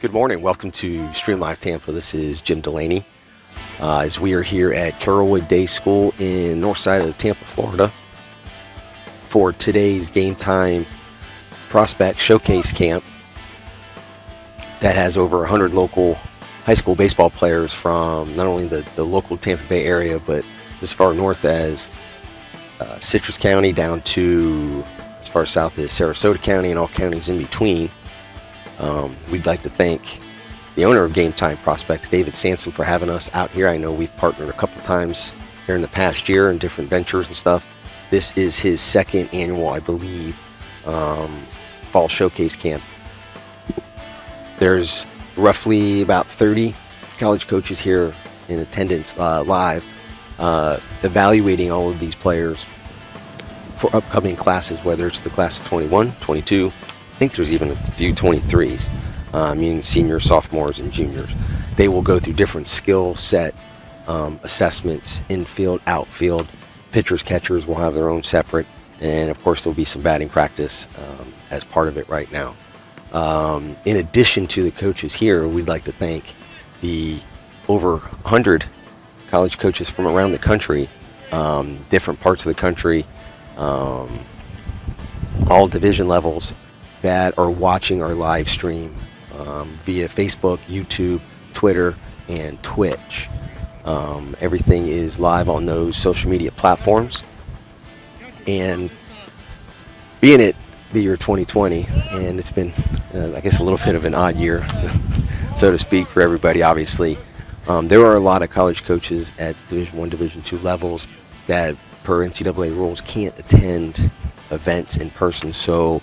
Good morning. Welcome to Stream Live Tampa. This is Jim Delaney. As we are here at Carrollwood Day School in north side of Tampa, Florida, for today's GameTime Prospect Showcase Camp that has over 100 local high school baseball players from not only the local Tampa Bay area, but as far north as Citrus County down to as far south as Sarasota County and all counties in between. We'd like to thank the owner of GameTime Prospects, David Sansom, for having us out here. I know we've partnered a couple times here in the past year in different ventures and stuff. This is his second annual, I believe, fall showcase camp. There's roughly about 30 college coaches here in attendance live, evaluating all of these players for upcoming classes, whether it's the class of 21, 22, I think there's even a few 23s, meaning seniors, sophomores, and juniors. They will go through different skill set assessments, infield, outfield. Pitchers, catchers will have their own separate, and of course there'll be some batting practice as part of it right now. In addition to the coaches here, we'd like to thank the over 100 college coaches from around the country, different parts of the country, all division levels, that are watching our live stream via Facebook, YouTube, Twitter, and Twitch. Everything is live on those social media platforms. And being it the year 2020, and it's been, I guess, a little bit of an odd year, so to speak, for everybody, obviously. There are a lot of college coaches at Division I, Division II levels that, per NCAA rules, can't attend events in person. So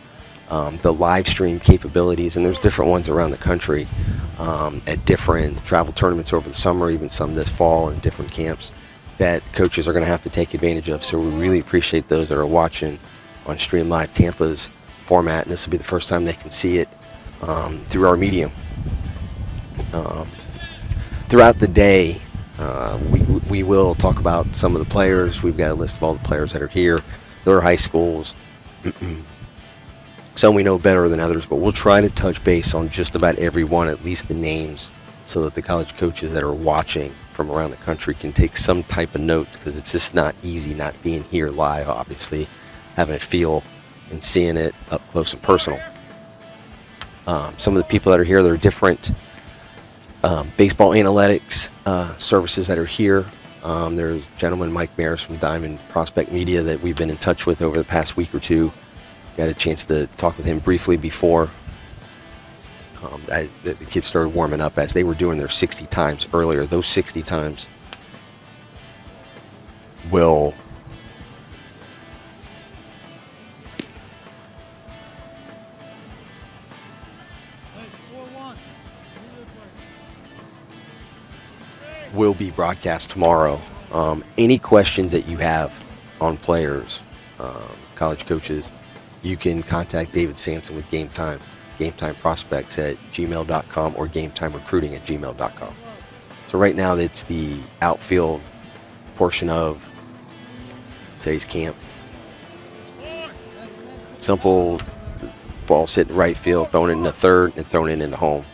the live stream capabilities, and there's different ones around the country at different travel tournaments over the summer, even some this fall in different camps, that coaches are going to have to take advantage of. So we really appreciate those that are watching on Stream Live Tampa's format, and this will be the first time they can see it through our medium. Throughout the day, we will talk about some of the players. We've got a list of all the players that are here. There are high schools. Some we know better than others, but we'll try to touch base on just about every one, at least the names, so that the college coaches that are watching from around the country can take some type of notes, because it's just not easy not being here live, obviously, having it feel and seeing it up close and personal. Some of the people that are here, there are different baseball analytics services that are here. There's gentleman Mike Maris from Diamond Prospect Media that we've been in touch with over the past week or two. Got a chance to talk with him briefly before the kids started warming up, as they were doing their 60 times earlier. Those 60 times will be broadcast tomorrow. Any questions that you have on players, college coaches, you can contact David Sansom with GameTime Prospects at gmail.com or GameTimeRecruiting at gmail.com. So right now it's the outfield portion of today's camp. Simple ball sitting right field, throwing it in the third and throwing it into home.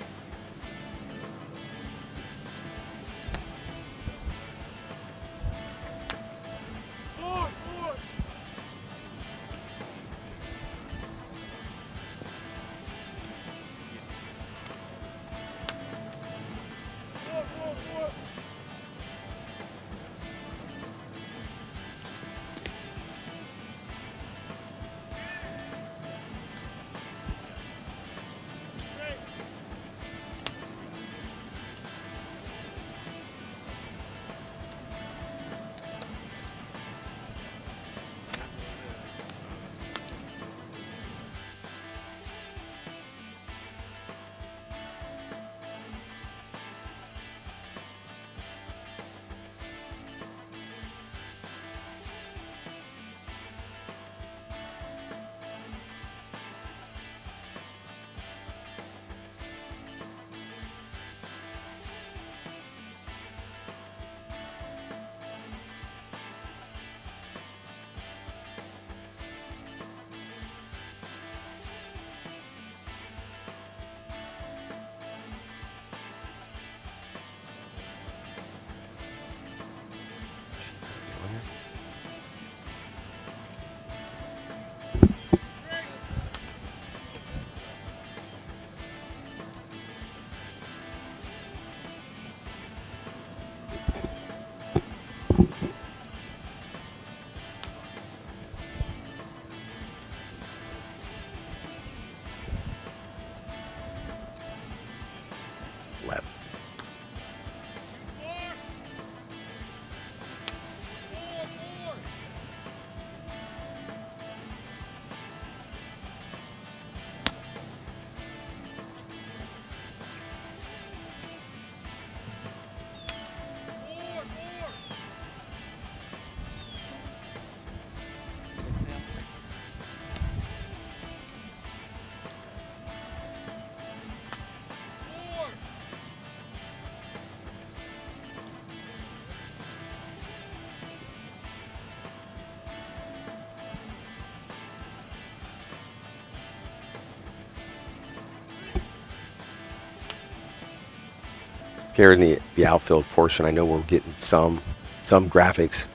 Here in the outfield portion, I know we're getting some graphics.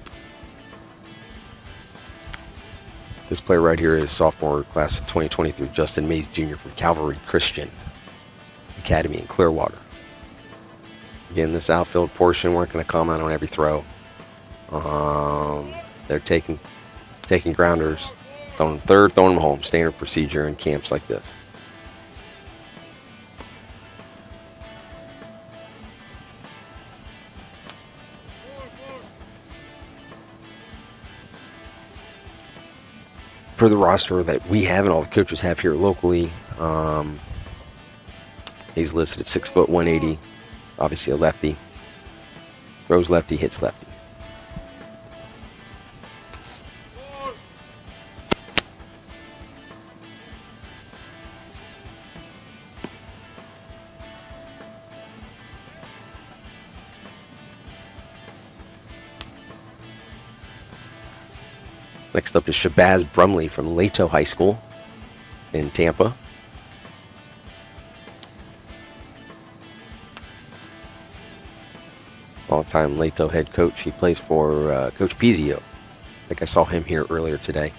This player right here is sophomore class of 2023, Justin Mays Jr. from Calvary Christian Academy in Clearwater. Again, this outfield portion, we're not going to comment on every throw. They're taking grounders, throwing them third, throwing them home. Standard procedure in camps like this. For the roster that we have and all the coaches have here locally, he's listed at 6 foot 180, obviously a lefty. Throws lefty, hits lefty. Next up is Shabazz Brumley from Lato High School in Tampa. Long-time Lato head coach. He plays for Coach Pizio. I think I saw him here earlier today.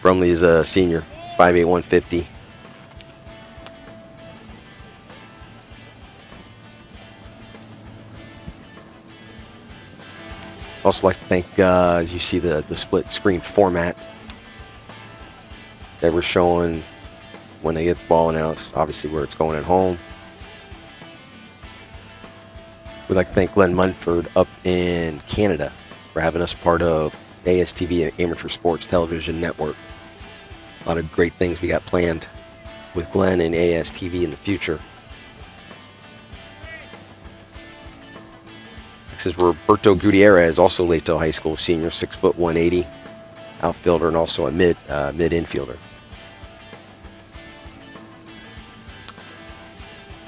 Brumley is a senior, 5'8", 150. Also like to thank, as you see the split screen format that we're showing when they get the ball announced, obviously where it's going at home. We'd like to thank Glenn Munford up in Canada for having us part of ASTV, Amateur Sports Television Network. A lot of great things we got planned with Glenn and ASTV in the future. Next is Roberto Gutierrez, also Lato High School senior, 6 foot 180, outfielder and also a mid infielder.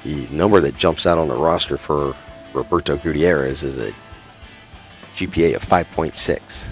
The number that jumps out on the roster for Roberto Gutierrez is a GPA of 5.6.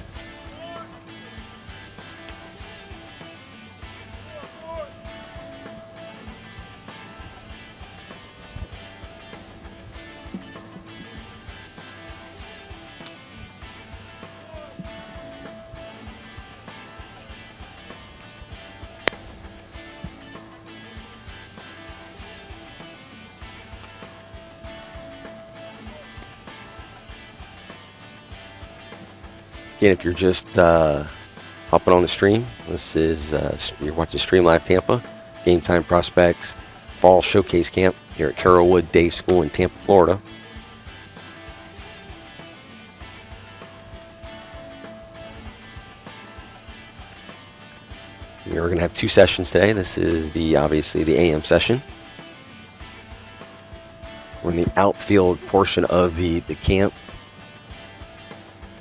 Again, if you're just hopping on the stream, this is you're watching Stream Live Tampa, Game Time Prospects Fall Showcase Camp here at Carrollwood Day School in Tampa, Florida. We're going to have 2 sessions today. This is obviously the AM session. We're in the outfield portion of the camp.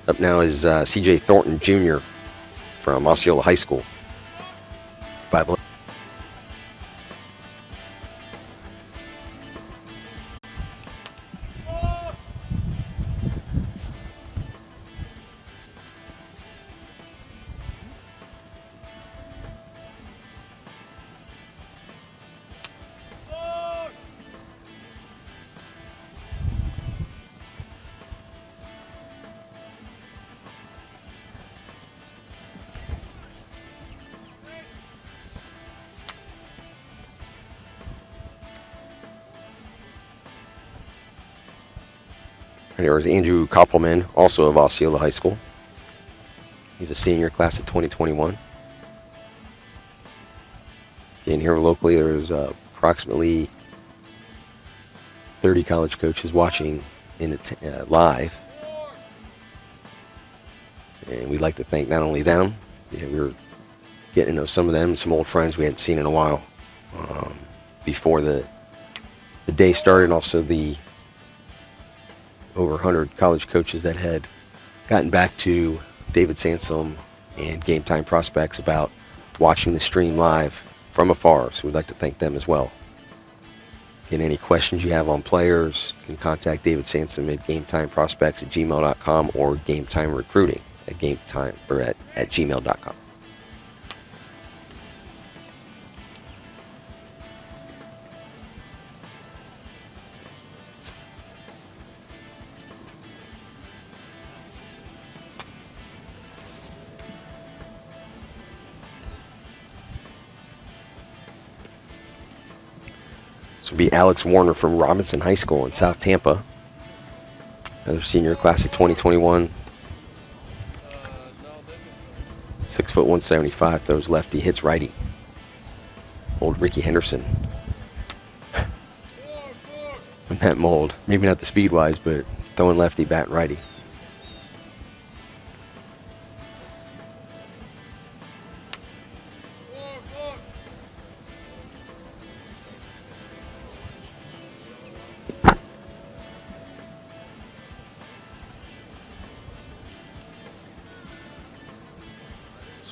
Up now is C.J. Thornton Jr. from Osceola High School. 5'11". There is Andrew Koppelman, also of Osceola High School. He's a senior, class of 2021. Again, here locally, there's approximately 30 college coaches watching in the live. And we'd like to thank not only them, we were getting to know some of them, some old friends we hadn't seen in a while before the day started, and also the over 100 college coaches that had gotten back to David Sansom and Game Time Prospects about watching the stream live from afar. So we'd like to thank them as well. Again, any questions you have on players, you can contact David Sansom at GameTimeProspects@gmail.com or GameTimeRecruiting at GameTime or at gmail.com. This will be Alex Warner from Robinson High School in South Tampa. Another senior, class of 2021. 6 foot 175, throws lefty, hits righty. Old Ricky Henderson. In that mold. Maybe not the speed wise, but throwing lefty, batting righty.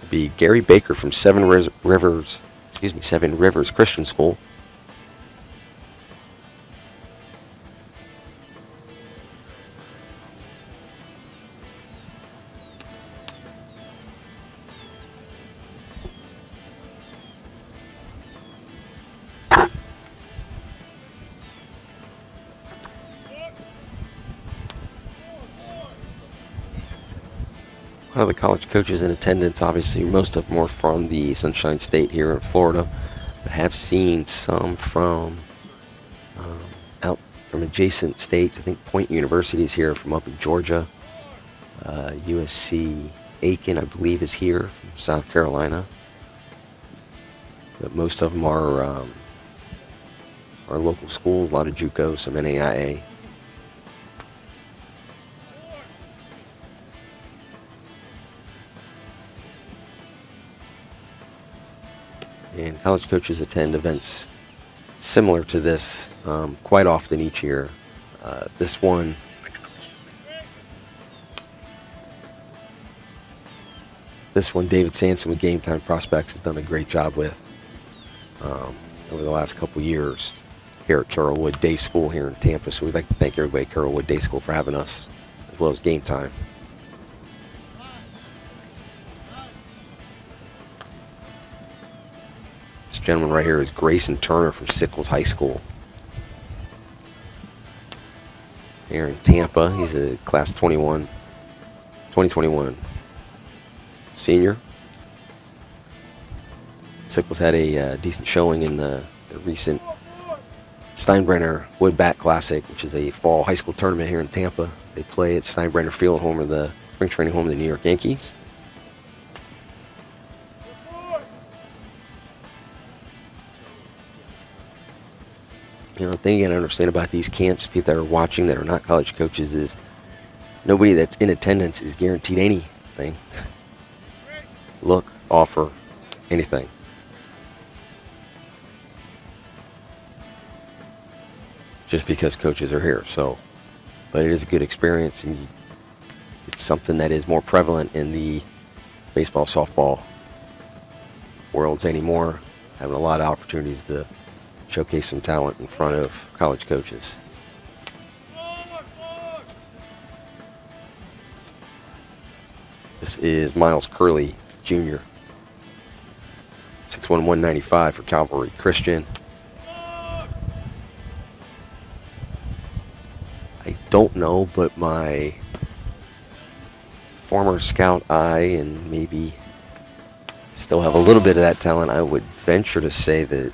Be Gary Baker from Seven Rivers Christian School. A lot of the college coaches in attendance, obviously most of them are from the Sunshine State here in Florida, but have seen some from out from adjacent states. I think Point University is here from up in Georgia. USC Aiken, I believe, is here from South Carolina. But most of them are local schools, a lot of JUCO, some NAIA. And college coaches attend events similar to this quite often each year. This one, David Sanson with GameTime Prospects has done a great job with over the last couple years here at Carrollwood Day School here in Tampa. So we'd like to thank everybody at Carrollwood Day School for having us, as well as GameTime. This gentleman right here is Grayson Turner from Sickles High School here in Tampa. He's a class 2021 senior. Sickles had a decent showing in the recent Steinbrenner Wood Bat Classic, which is a fall high school tournament here in Tampa. They play at Steinbrenner Field, home of the spring training home of the New York Yankees. You know, the thing you gotta understand about these camps, people that are watching that are not college coaches, is nobody that's in attendance is guaranteed anything. Look, offer, anything. Just because coaches are here. So, but it is a good experience, and it's something that is more prevalent in the baseball, softball worlds anymore, having a lot of opportunities to showcase some talent in front of college coaches. This is Miles Curley, Jr. 6'1", 195 for Calvary Christian. I don't know, but my former scout eye, and maybe still have a little bit of that talent, I would venture to say that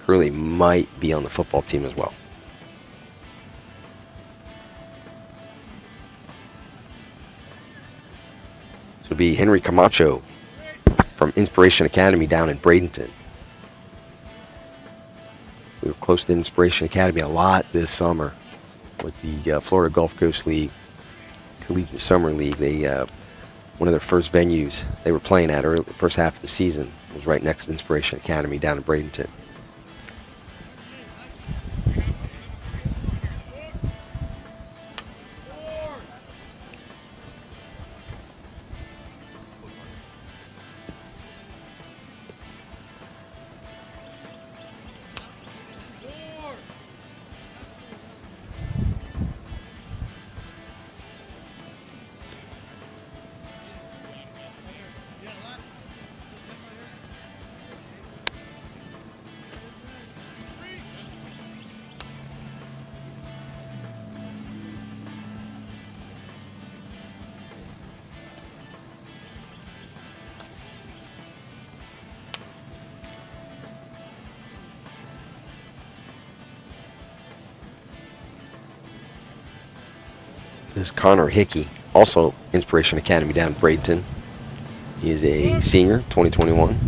Curley might be on the football team as well. This would be Henry Camacho from Inspiration Academy down in Bradenton. We were close to Inspiration Academy a lot this summer with the Florida Gulf Coast League, Collegiate Summer League. They one of their first venues they were playing at early, the first half of the season was right next to Inspiration Academy down in Bradenton. This is Connor Hickey, also Inspiration Academy down in Bradenton. He is a senior, 2021.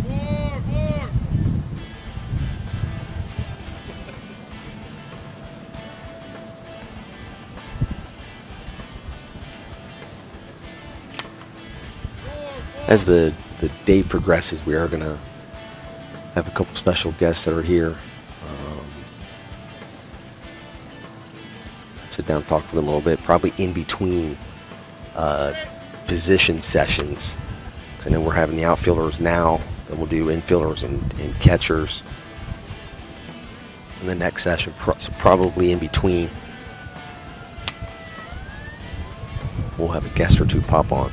As the day progresses, we are going to have a couple special guests that are here. Sit down and talk with them a little bit, probably in between position sessions. So I know we're having the outfielders now, then we'll do infielders and catchers in the next session, so probably in between. We'll have a guest or two pop on.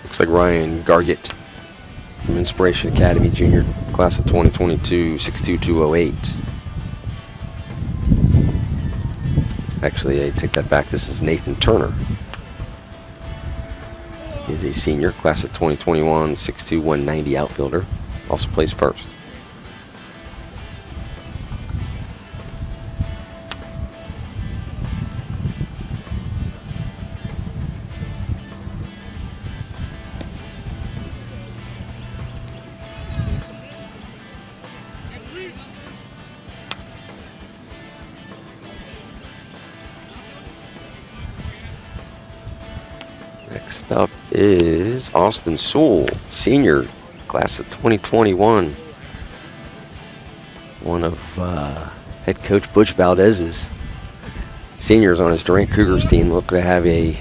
Looks like Ryan Gargett from Inspiration Academy, junior class of 2022, 62208. Actually, I take that back. This is Nathan Turner. He is a senior, class of 2021, 62190 outfielder. Also plays first. Next up is Austin Sewell, senior, class of 2021. One of head coach Butch Valdez's seniors on his Durant Cougars team. Look to have a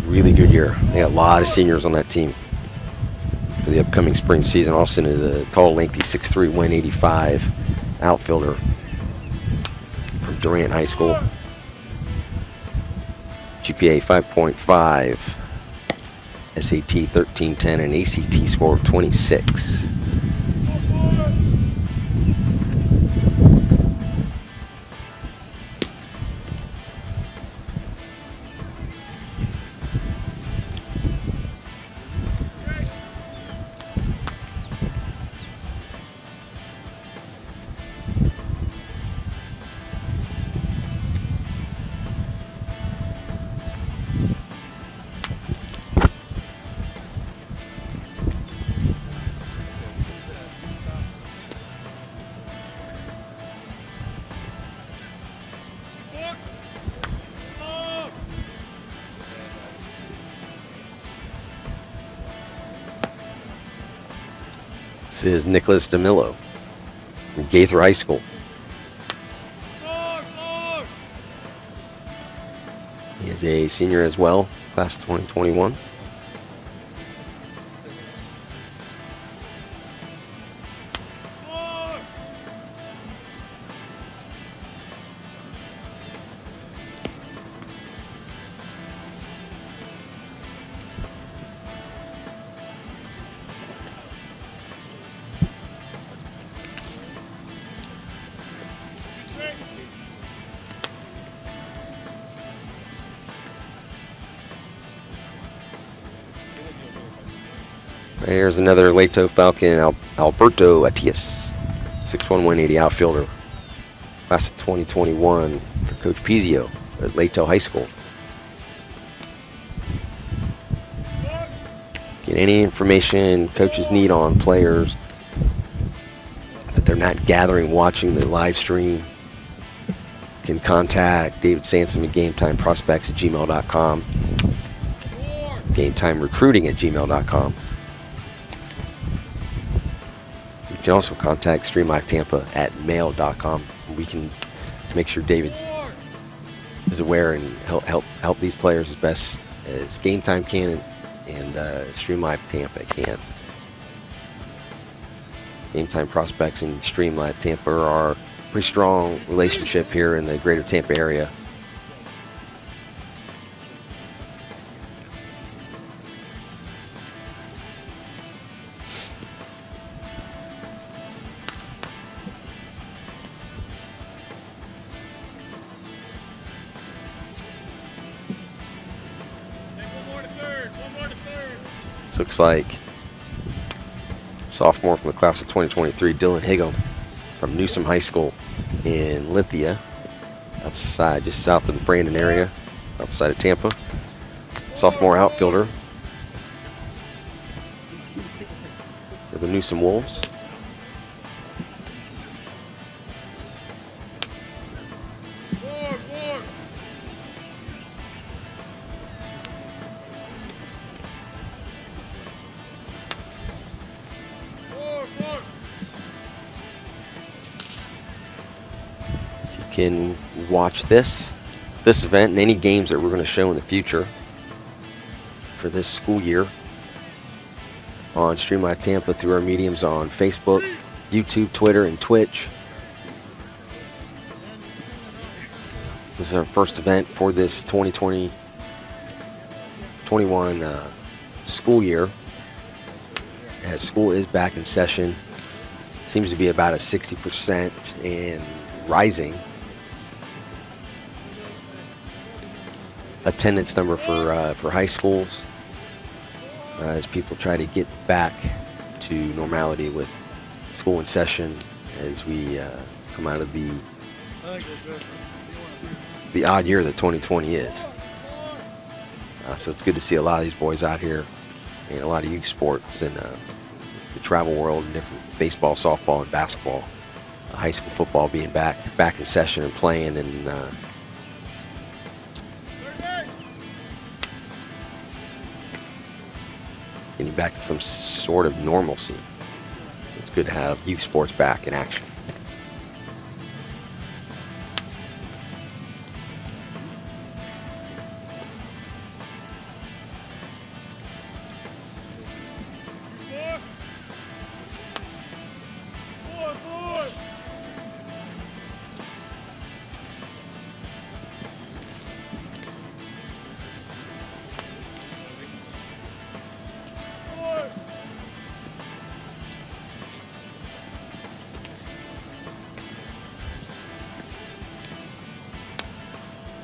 really good year. They got a lot of seniors on that team for the upcoming spring season. Austin is a tall, lengthy, 6'3", 185 outfielder from Durant High School. GPA 5.5, SAT 1310, and ACT score of 26. This is Nicholas DeMillo from Gaither High School. He is a senior as well, class 2021. There's another Leto Falcon, Alberto Atias, 6'1", 180 outfielder, class of 2021 for Coach Pizio at Leto High School. Get any information coaches need on players that they're not gathering watching the live stream, can contact David Sansom at GameTime Prospects at gmail.com, GameTime Recruiting at gmail.com. You can also contact Stream Live Tampa at mail.com. We can make sure David is aware and help these players as best as GameTime can and Stream Live Tampa can. GameTime Prospects and Stream Live Tampa are a pretty strong relationship here in the greater Tampa area. This looks like sophomore from the class of 2023, Dylan Higgum from Newsom High School in Lithia, outside, just south of the Brandon area, outside of Tampa. Sophomore outfielder for the Newsom Wolves. Can watch this event and any games that we're going to show in the future for this school year on Stream Live Tampa through our mediums on Facebook, YouTube, Twitter, and Twitch. This is our first event for this 2020-21 school year, as school is back in session. Seems to be about a 60% and rising attendance number for high schools as people try to get back to normality with school in session as we come out of the odd year that 2020 is. So it's good to see a lot of these boys out here and a lot of youth sports and the travel world and different baseball, softball, and basketball. High school football being back in session and playing, and getting back to some sort of normalcy. It's good to have youth sports back in action.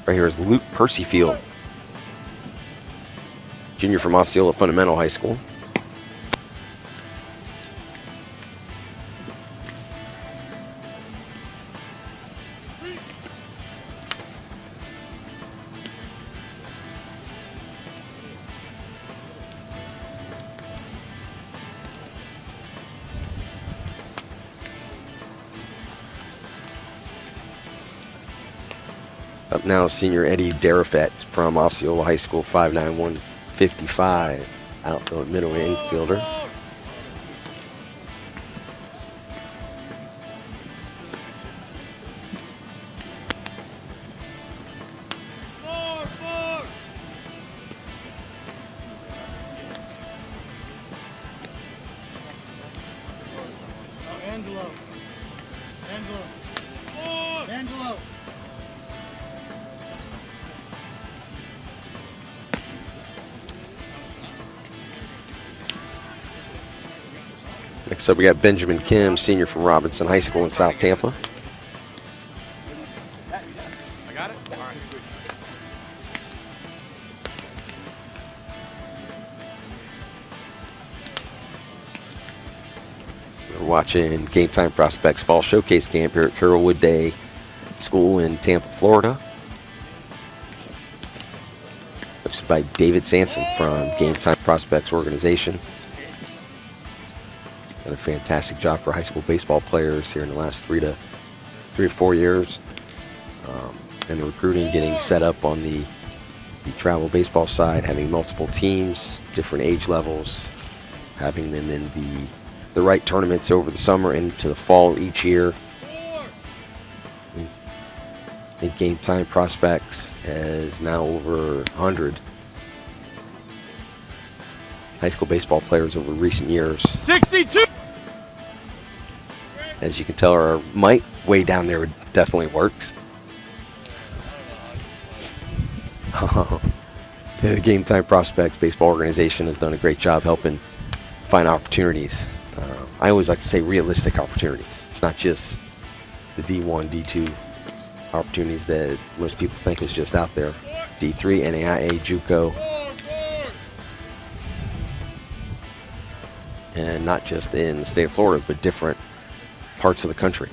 Right here is Luke Percyfield, junior from Osceola Fundamental High School. Up now, senior Eddie Darafet from Osceola High School, 5'9", 155, outfield, middle infielder. Next up, we got Benjamin Kim, senior from Robinson High School in South Tampa. I got it? All right. We're watching GameTime Prospects Fall Showcase Camp here at Carrollwood Day School in Tampa, Florida. Hosted by David Sansom from GameTime Prospects organization. Done a fantastic job for high school baseball players here in the last 3 or 4 years. And the recruiting getting set up on the travel baseball side, having multiple teams, different age levels, having them in the right tournaments over the summer and into the fall each year. I think GameTime Prospects has now over 100 high school baseball players over recent years. 62! As you can tell, our mic way down there definitely works. The GameTime Prospects baseball organization has done a great job helping find opportunities. I always like to say realistic opportunities. It's not just the D1, D2 opportunities that most people think is just out there. D3, NAIA, JUCO. and not just in the state of Florida, but different parts of the country.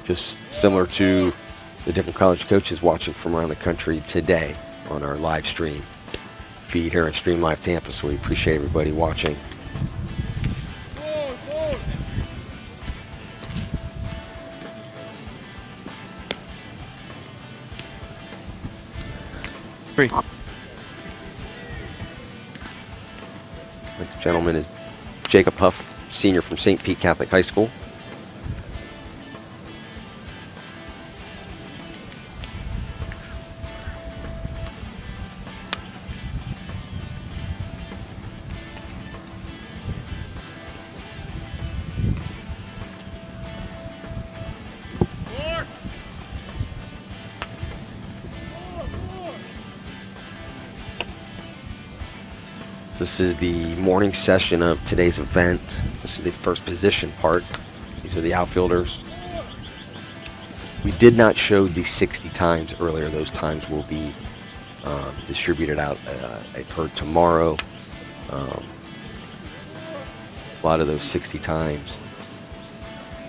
Just similar to the different college coaches watching from around the country today on our live stream feed here at Stream Live Tampa. So we appreciate everybody watching. Next gentleman is Jacob Huff, senior from St. Pete Catholic High School. This is the morning session of today's event. This is the first position part. These are the outfielders. We did not show the 60 times earlier. Those times will be distributed out, I've heard, tomorrow. A lot of those 60 times.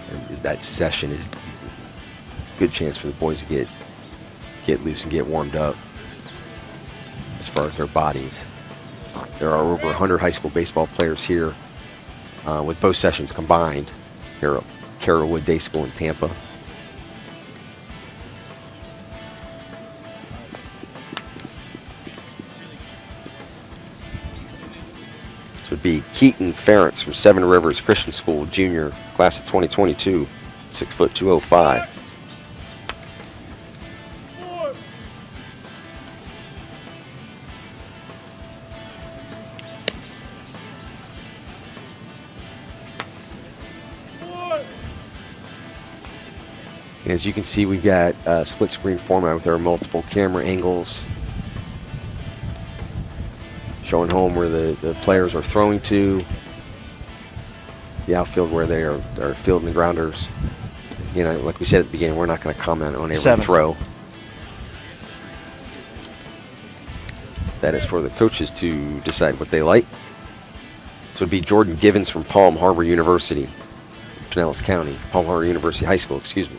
And that session is a good chance for the boys to get loose and get warmed up as far as their bodies. There are over 100 high school baseball players here with both sessions combined here at Carrollwood Day School in Tampa. This would be Keaton Ferentz from Seven Rivers Christian School, junior, class of 2022, 6'2", 205. As you can see, we've got a split screen format with our multiple camera angles showing home where the players are throwing to, the outfield where they are fielding the grounders. You know, like we said at the beginning, we're not going to comment on every throw. That is for the coaches to decide what they like. So it would be Jordan Givens from Palm Harbor University, Pinellas County, Palm Harbor University High School, excuse me.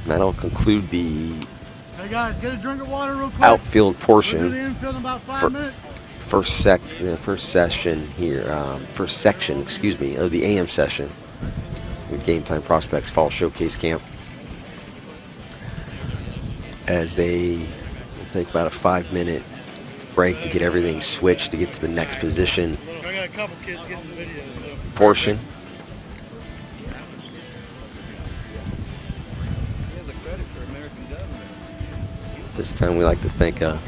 That'll conclude the Hey guys, get a drink of water real quick. Outfield portion. We'll do the infield in about 5 minutes. First session here, first section, excuse me, of the AM session with Game Time Prospects Fall Showcase Camp. As they will take about a 5-minute break to get everything switched to get to the next position I got a couple kids getting the video, so. portion. This time we like to thank good.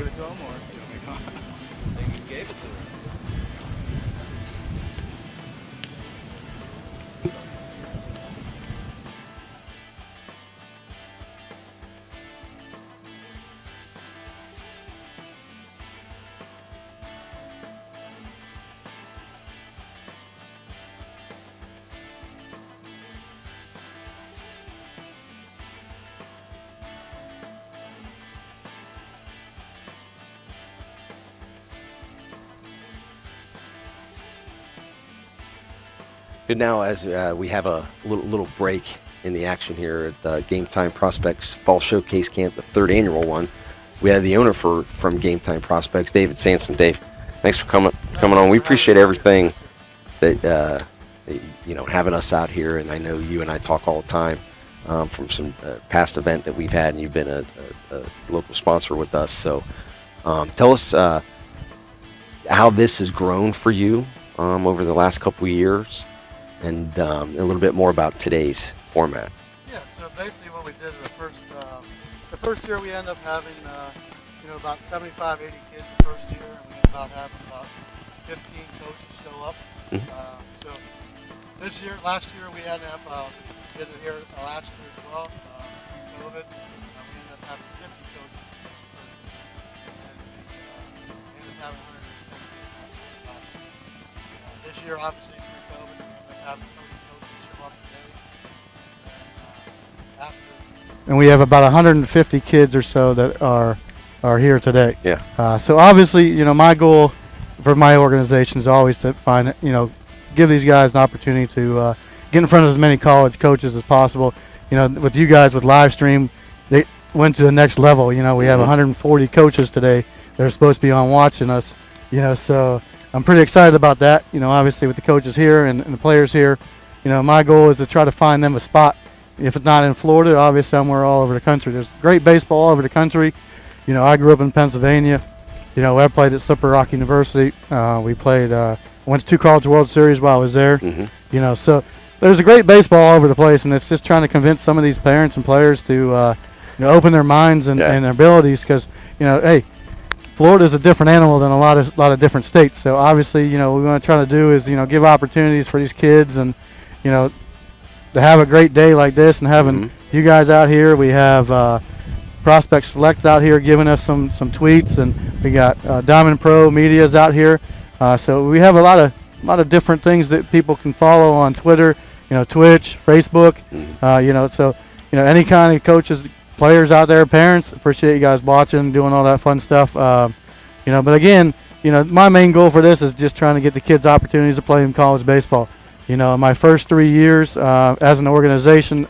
Now, as we have a little break in the action here at the Game Time Prospects Fall Showcase Camp, the 3rd annual one, we have the owner from Game Time Prospects, David Sansom. Dave, thanks for coming on. We appreciate everything that having us out here, and I know you and I talk all the time from some past event that we've had, and you've been a local sponsor with us. So tell us how this has grown for you over the last couple of years, and a little bit more about today's format. Yeah, so basically what we did in the first year we ended up having, about 75, 80 kids the first year, and we ended up having about 15 coaches show up. So this year, last year we ended up, did it here last year as well, COVID, we ended up having 50 coaches the first year, and we ended up having 110 last year. This year, obviously, pre-COVID, we ended up having 30 coaches show up today, and after. And we have about 150 kids or so that are here today. Yeah. So obviously, my goal for my organization is always to find, give these guys an opportunity to get in front of as many college coaches as possible. With you guys with live stream, they went to the next level. We have 140 coaches today that are supposed to be on watching us. So I'm pretty excited about that. Obviously with the coaches here and the players here, my goal is to try to find them a spot. If it's not in Florida, obviously somewhere all over the country. There's great baseball all over the country. I grew up in Pennsylvania. I played at Slippery Rock University. We played, went to 2 College World Series while I was there. So there's a great baseball all over the place, and it's just trying to convince some of these parents and players to, open their minds and their abilities, because, hey, Florida's a different animal than a lot of different states. So obviously, what we want to try to do is, give opportunities for these kids, and, to have a great day like this, and having you guys out here. We have Prospect Selects out here giving us some tweets, and we got Diamond Pro Media's out here. So we have a lot of different things that people can follow on Twitter, Twitch, Facebook. So any kind of coaches, players out there, parents, appreciate you guys watching, doing all that fun stuff. But again, my main goal for this is just trying to get the kids opportunities to play in college baseball. In my first 3 years as an organization,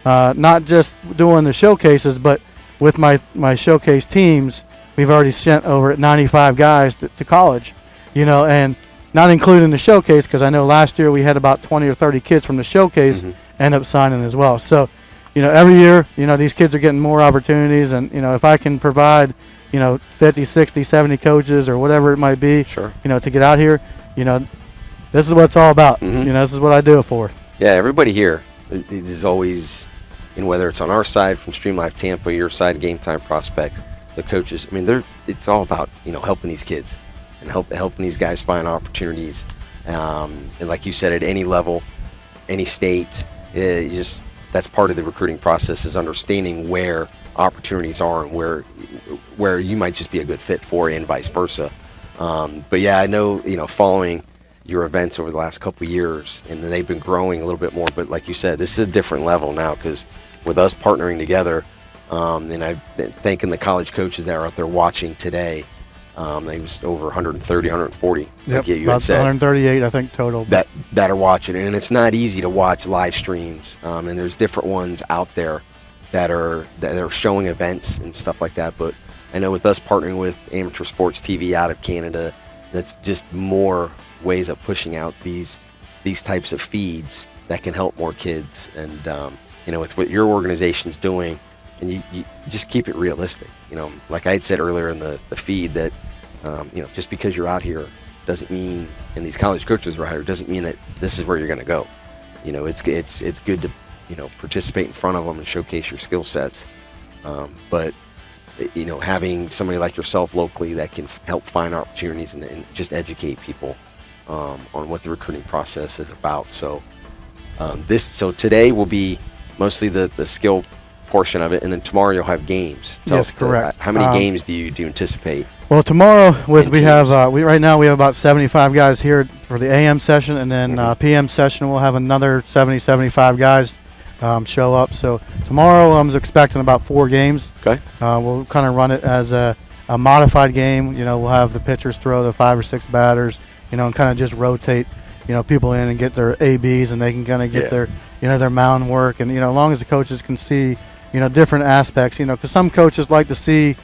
not just doing the showcases, but with my showcase teams, we've already sent over 95 guys to college, and not including the showcase, because I know last year we had about 20 or 30 kids from the showcase end up signing as well. So, every year, these kids are getting more opportunities, and, if I can provide, 50, 60, 70 coaches or whatever it might be, Sure. To get out here, this is what it's all about. This is what I do it for. Yeah, everybody here is always, whether it's on our side from Stream Live Tampa, your side, GameTime Prospects, the coaches. It's all about helping these kids and helping these guys find opportunities. And like you said, at any level, any state, that's part of the recruiting process, is understanding where opportunities are and where you might just be a good fit for, and vice versa. But yeah, I know following your events over the last couple of years, and they've been growing a little bit more, but like you said, this is a different level now, because with us partnering together, and I've been thanking the college coaches that are out there watching today. It was over 130, 140. Yep, like you about had said, 138, I think, total. that are watching, and it's not easy to watch live streams, and there's different ones out there that are showing events and stuff like that. But I know with us partnering with Amateur Sports TV out of Canada, that's just more ways of pushing out these types of feeds that can help more kids. And with what your organization's doing, and you just keep it realistic. Like I had said earlier in the feed, that just because you're out here doesn't mean, and these college coaches are out here, doesn't mean that this is where you're going to go. It's good to participate in front of them and showcase your skill sets, but having somebody like yourself locally that can help find opportunities and just educate people on what the recruiting process is about. So today will be mostly the skill portion of it, and then tomorrow you'll have games. Yes, correct. How many games do you anticipate? Well, tomorrow right now we have about 75 guys here for the AM session, and then PM session we'll have another 75 guys show up. So tomorrow I'm expecting about 4 games. Okay. We'll kind of run it as a modified game. We'll have the pitchers throw the 5 or 6 batters, and kind of just rotate, people in and get their ABs, and they can kind of get their mound work. And, as long as the coaches can see, different aspects, because some coaches like to see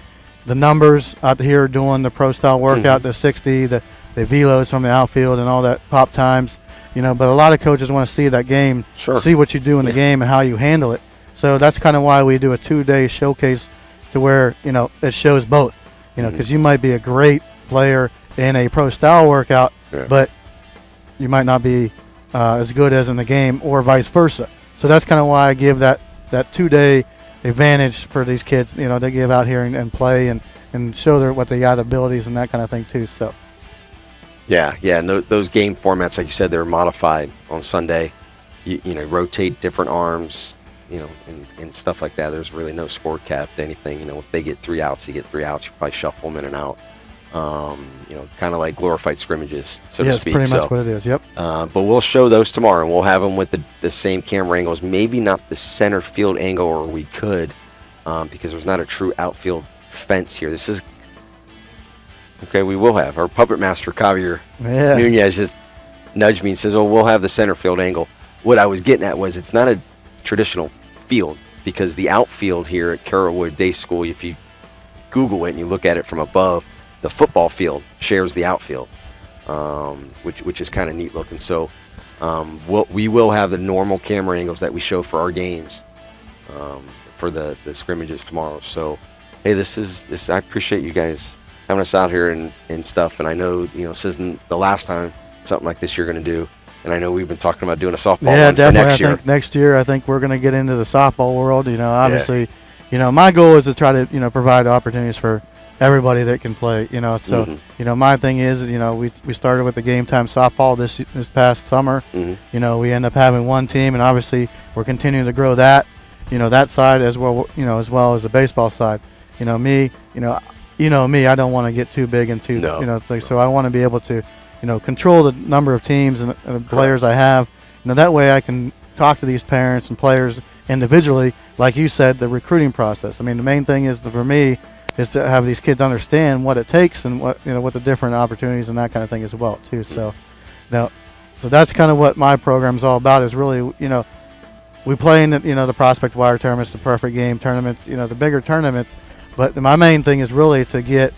the numbers out here doing the pro style workout, the 60, the velos from the outfield and all that pop times, but a lot of coaches want to see that game, see what you do in the game and how you handle it. So that's kind of why we do a 2-day showcase, to where, it shows both, because you might be a great player, in a pro style workout, Yeah. but you might not be as good as in the game, or vice versa. So that's kind of why I give that 2-day advantage for these kids. You know, they get out here and play and show what they got abilities and that kind of thing too. So. Yeah. No, those game formats, like you said, they're modified on Sunday. You know, rotate different arms, you know, and stuff like that. There's really no score capped anything. You know, if they get 3 outs, you get 3 outs. You probably shuffle them in and out. You know, kind of like glorified scrimmages, so to speak. Pretty much what it is. Yep. But we'll show those tomorrow, and we'll have them with the same camera angles. Maybe not the center field angle, or we could, because there's not a true outfield fence here. This is okay. We will have our puppet master Javier Nunez just nudged me and says, "Oh, we'll have the center field angle." What I was getting at was it's not a traditional field, because the outfield here at Carrollwood Day School, if you Google it and you look at it from above, the football field shares the outfield, which is kind of neat looking. So we will have the normal camera angles that we show for our games for the scrimmages tomorrow. So hey, this I appreciate you guys having us out here and stuff. And I know, you know, this isn't the last time something like this you're going to do. And I know we've been talking about doing a softball one definitely. for next year. I think next year, I think we're going to get into the softball world. You know, obviously, you know, my goal is to try to, you know, provide opportunities for everybody that can play. You know, so you know, my thing is, you know, we started with the GameTime softball this past summer. You know, we end up having one team, and obviously we're continuing to grow that, you know, that side as well. You know, as well as the baseball side. You know, me, you know me, I don't want to get too big into, you know, so I want to be able to, you know, control the number of teams and the players I have. You know, that way I can talk to these parents and players individually, like you said, the recruiting process. I mean, the main thing is for me is to have these kids understand what it takes and what, you know, what the different opportunities and that kind of thing as well too. So now, so that's kind of what my program's all about, is really, you know, we play in the, you know, the prospect wire tournaments, the perfect game tournaments, you know, the bigger tournaments, but my main thing is really to get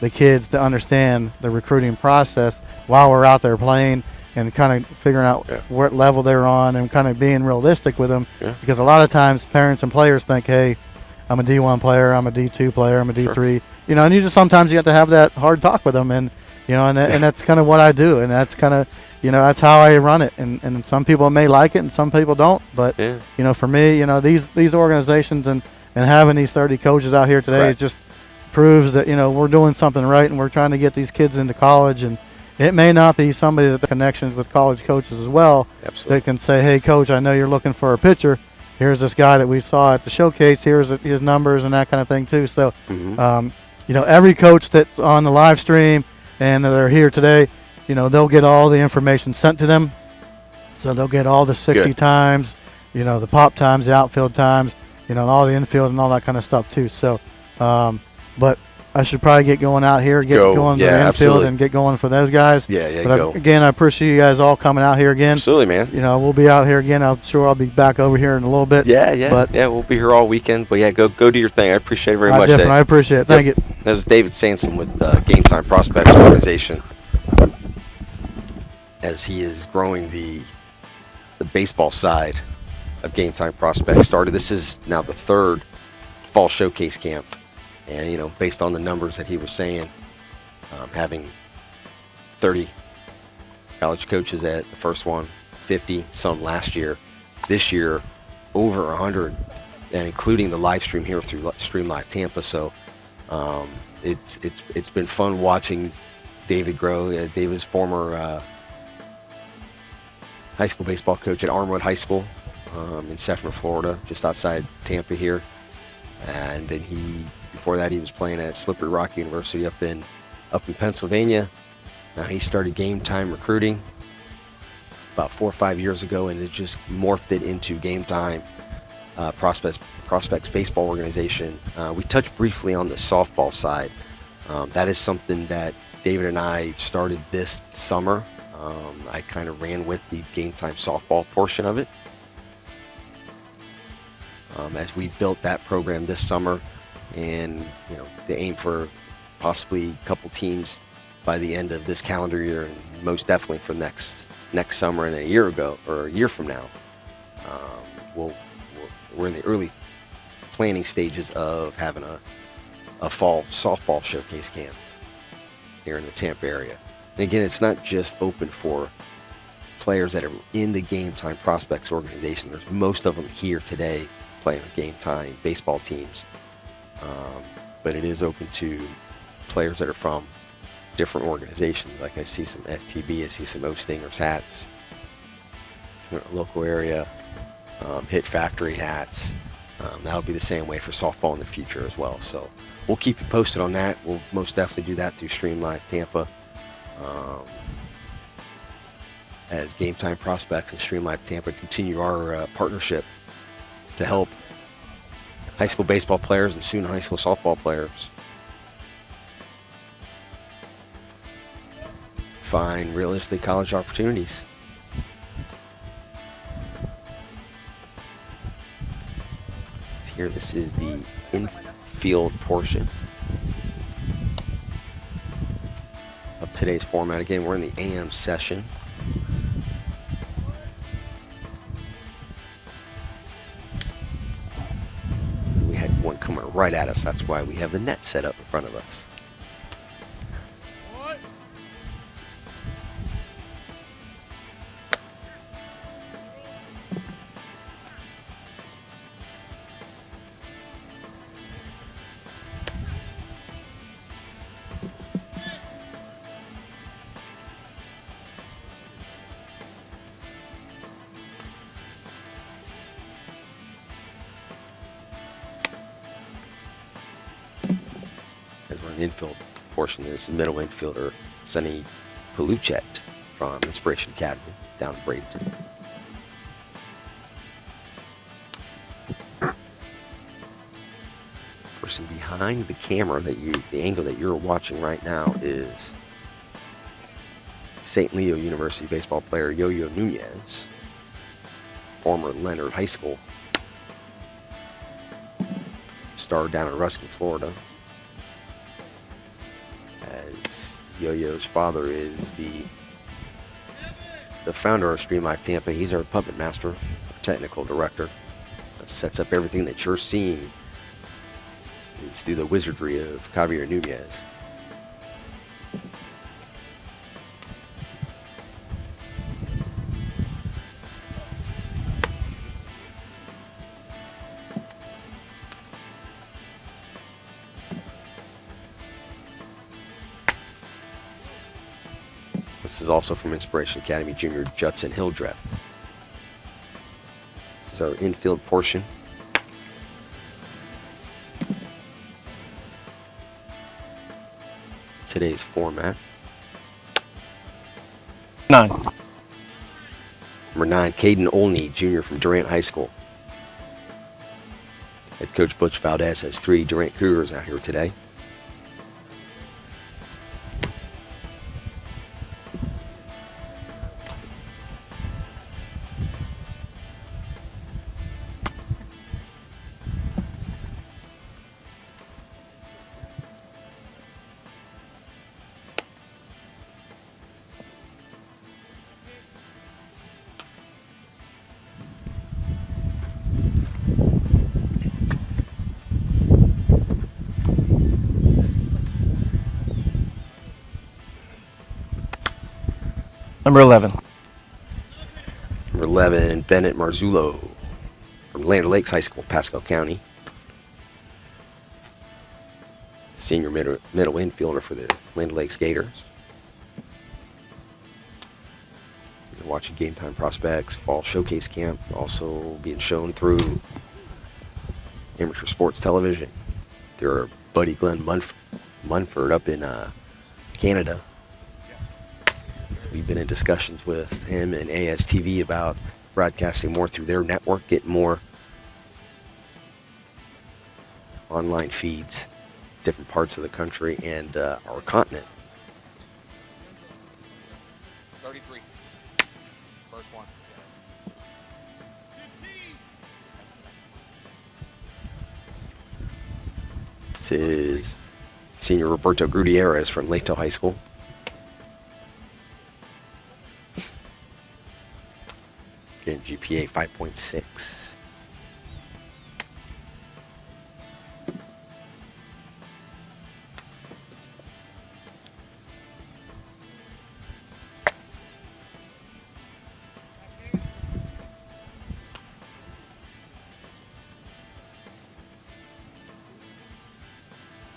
the kids to understand the recruiting process while we're out there playing, and kind of figuring out what level they're on, and kind of being realistic with them. Because a lot of times parents and players think, hey, I'm a D1 player, I'm a D2 player, I'm a D3, you know, and sometimes you have to have that hard talk with them, and you know, and that's kind of what I do, and that's kind of, you know, that's how I run it, and some people may like it and some people don't, but you know, for me, you know, these organizations and having these 30 coaches out here today, it just proves that, you know, we're doing something right, and we're trying to get these kids into college. And it may not be somebody that connections with college coaches as well that can say, hey coach, I know you're looking for a pitcher, here's this guy that we saw at the showcase, here's his numbers and that kind of thing too. So you know, every coach that's on the live stream and that are here today, you know, they'll get all the information sent to them, so they'll get all the 60 times, you know, the pop times, the outfield times, you know, and all the infield and all that kind of stuff too. So but I should probably get going out here, going to the infield and get going for those guys. But again, I appreciate you guys all coming out here again. Absolutely, man. You know, we'll be out here again. I'm sure I'll be back over here in a little bit. But we'll be here all weekend. But go do your thing. I appreciate it very much. Definitely, I appreciate it. Thank you. That was David Sansom with GameTime Prospects Organization, as he is growing the baseball side of GameTime Prospects. This is now the 3rd fall showcase camp. And, you know, based on the numbers that he was saying, having 30 college coaches at the first one, 50 some last year, this year over 100, and including the live stream here through Stream Live Tampa. So it's been fun watching David grow. David's former high school baseball coach at Armwood High School in Sefner, Florida, just outside Tampa here. And then before that, he was playing at Slippery Rock University up in Pennsylvania. Now he started GameTime recruiting about 4 or 5 years ago, and it just morphed it into GameTime Prospects Baseball Organization. We touched briefly on the softball side. That is something that David and I started this summer. I kind of ran with the GameTime softball portion of it. As we built that program this summer, and you know, the aim for possibly a couple teams by the end of this calendar year, and most definitely for next summer and a year from now. We're in the early planning stages of having a fall softball showcase camp. here in the Tampa area. And again, it's not just open for players that are in the Game Time Prospects organization. There's most of them here today playing on Game Time baseball teams. But it is open to players that are from different organizations. Like I see some FTB, I see some O Stingers hats in our local area, Hit Factory hats. That'll be the same way for softball in the future as well. So we'll keep you posted on that. We'll most definitely do that through Stream Live Tampa. As Game Time Prospects and Stream Live Tampa continue our partnership to help high school baseball players and soon high school softball players find realistic college opportunities. Here, this is the infield portion of today's format. Again, we're in the AM session. We had one coming right at us. That's why we have the net set up in front of us. The infield portion is middle infielder Sonny Paluchet from Inspiration Academy down in Bradenton. Person behind the camera the angle that you're watching right now is St. Leo University baseball player Yo-Yo Nunez, former Leonard High School star down in Ruskin, Florida. Yo-Yo's father is the founder of Stream Live Tampa. He's our puppet master, our technical director. That sets up everything that you're seeing is through the wizardry of Javier Nunez. This is also from Inspiration Academy junior Judson Hildreth. This is our infield portion. Today's format. 9. Number 9, Caden Olney, junior from Durant High School. Head coach Butch Valdez has 3 Durant Cougars out here today. Number 11. Number 11, Bennett Marzullo from Land Lakes High School, Pasco County. Senior middle infielder for the Land Lakes Gators. You're watching Game Time Prospects Fall Showcase Camp, also being shown through amateur sports television. Through our buddy Glenn Munford up in Canada. We've been in discussions with him and ASTV about broadcasting more through their network, getting more online feeds, different parts of the country and our continent. 33. First one. This is senior Roberto Gutierrez from Laketail High School. Again, GPA 5.6.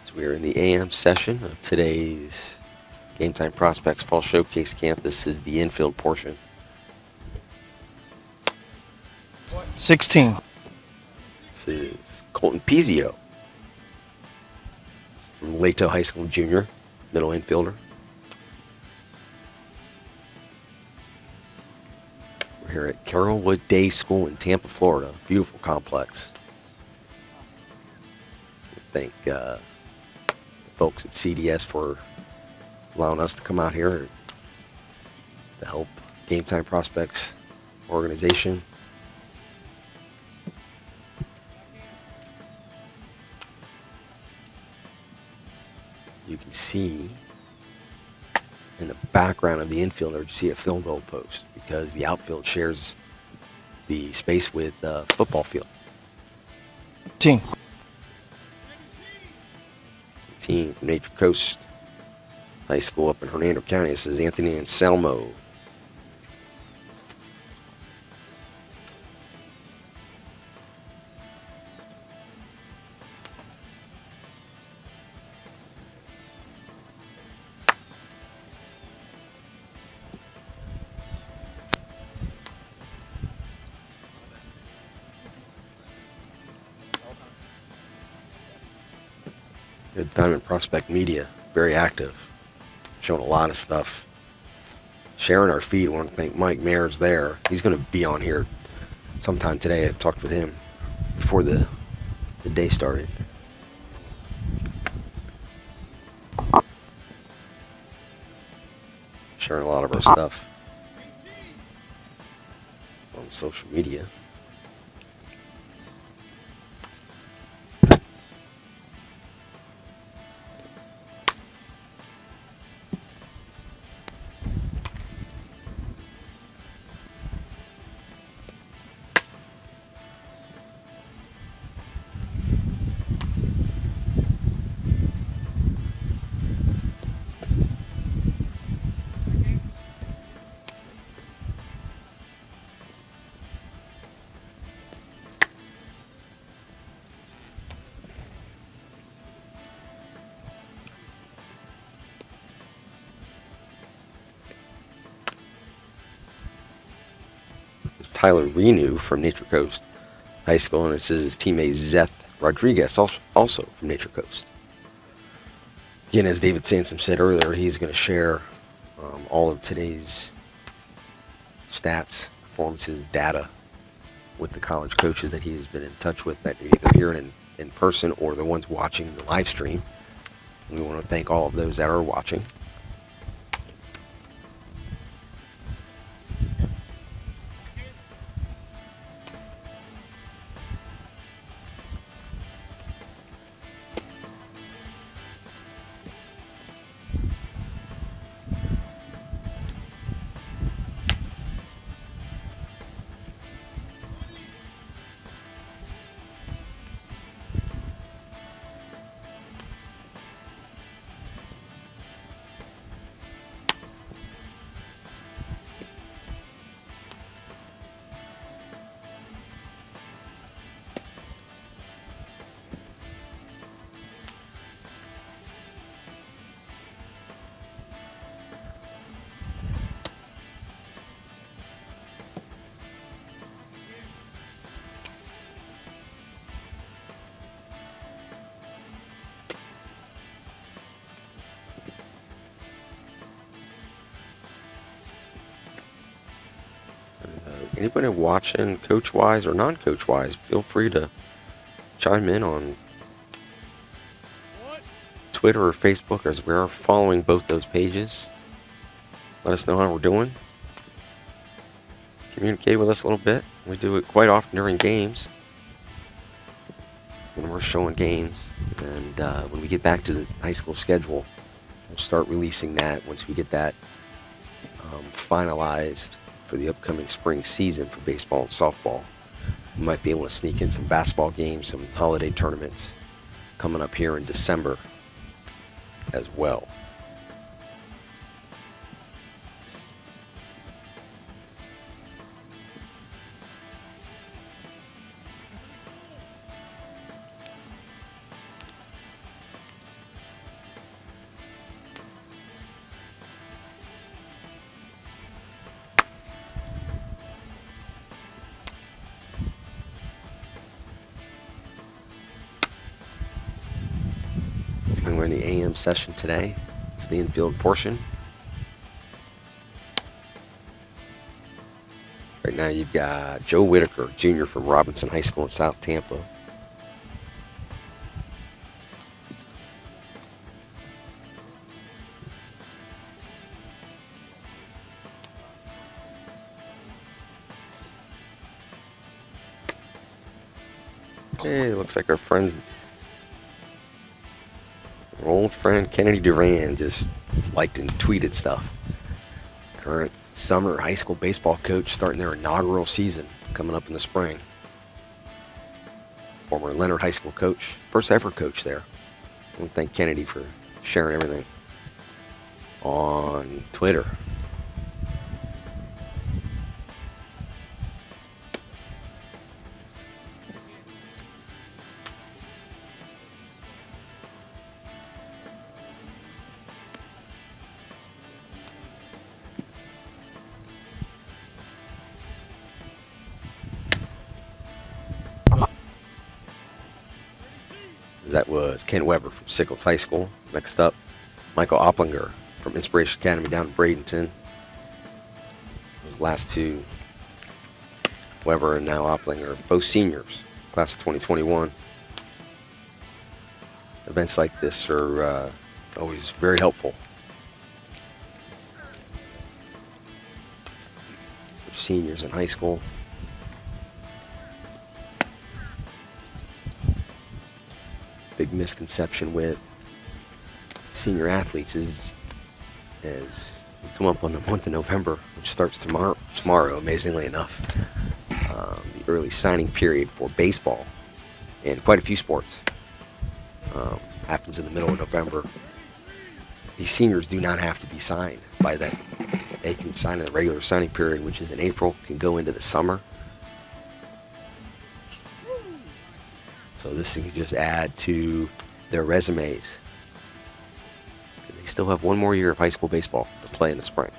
So we are in the AM session of today's Game Time Prospects Fall Showcase Camp. This is the Infield portion. 16. This is Colton Pizio from Lato High School Junior, middle infielder. We're here at Carrollwood Day School in Tampa, Florida. Beautiful complex. Thank folks at CDS for allowing us to come out here to help Game Time Prospects organization. You can see in the background of the infielder, you see a field goal post because the outfield shares the space with the football field. 18. Team from Nature Coast High School up in Hernando County. This is Anthony Anselmo. Good Diamond Prospect Media, very active, showing a lot of stuff. Sharing our feed. I want to thank Mike Mayer's there. He's going to be on here sometime today. I talked with him before the day started. Sharing a lot of our stuff on social media. Tyler Renew from Nature Coast High School, and this is his teammate Zeth Rodriguez, also from Nature Coast. Again, as David Sansom said earlier, he's going to share all of today's stats, performances, data with the college coaches that he has been in touch with, that are either here in person or the ones watching the live stream. And we want to thank all of those that are watching. Anybody watching coach-wise or non-coach-wise, feel free to chime in on Twitter or Facebook, as we are following both those pages. Let us know how we're doing. Communicate with us a little bit. We do it quite often during games, when we're showing games. And when we get back to the high school schedule, we'll start releasing that once we get that finalized for the upcoming spring season for baseball and softball. We might be able to sneak in some basketball games, some holiday tournaments coming up here in December as well. We're in the AM session today. It's the infield portion. Right now you've got Joe Whitaker, Jr. from Robinson High School in South Tampa. Hey, looks like our old friend Kennedy Duran just liked and tweeted stuff. Current summer high school baseball coach starting their inaugural season coming up in the spring. Former Leonard High School coach, first ever coach there. I want to thank Kennedy for sharing everything on Twitter. That was Ken Weber from Sickles High School. Next up, Michael Opplinger from Inspiration Academy down in Bradenton. Those last two, Weber and now Opplinger, both seniors, class of 2021. Events like this are always very helpful for seniors in high school. Big misconception with senior athletes is as we come up on the month of November, which starts tomorrow, amazingly enough, the early signing period for baseball and quite a few sports happens in the middle of November. These seniors do not have to be signed by then. They can sign in the regular signing period, which is in April, can go into the summer. So this can just add to their resumes. They still have one more year of high school baseball to play in the spring.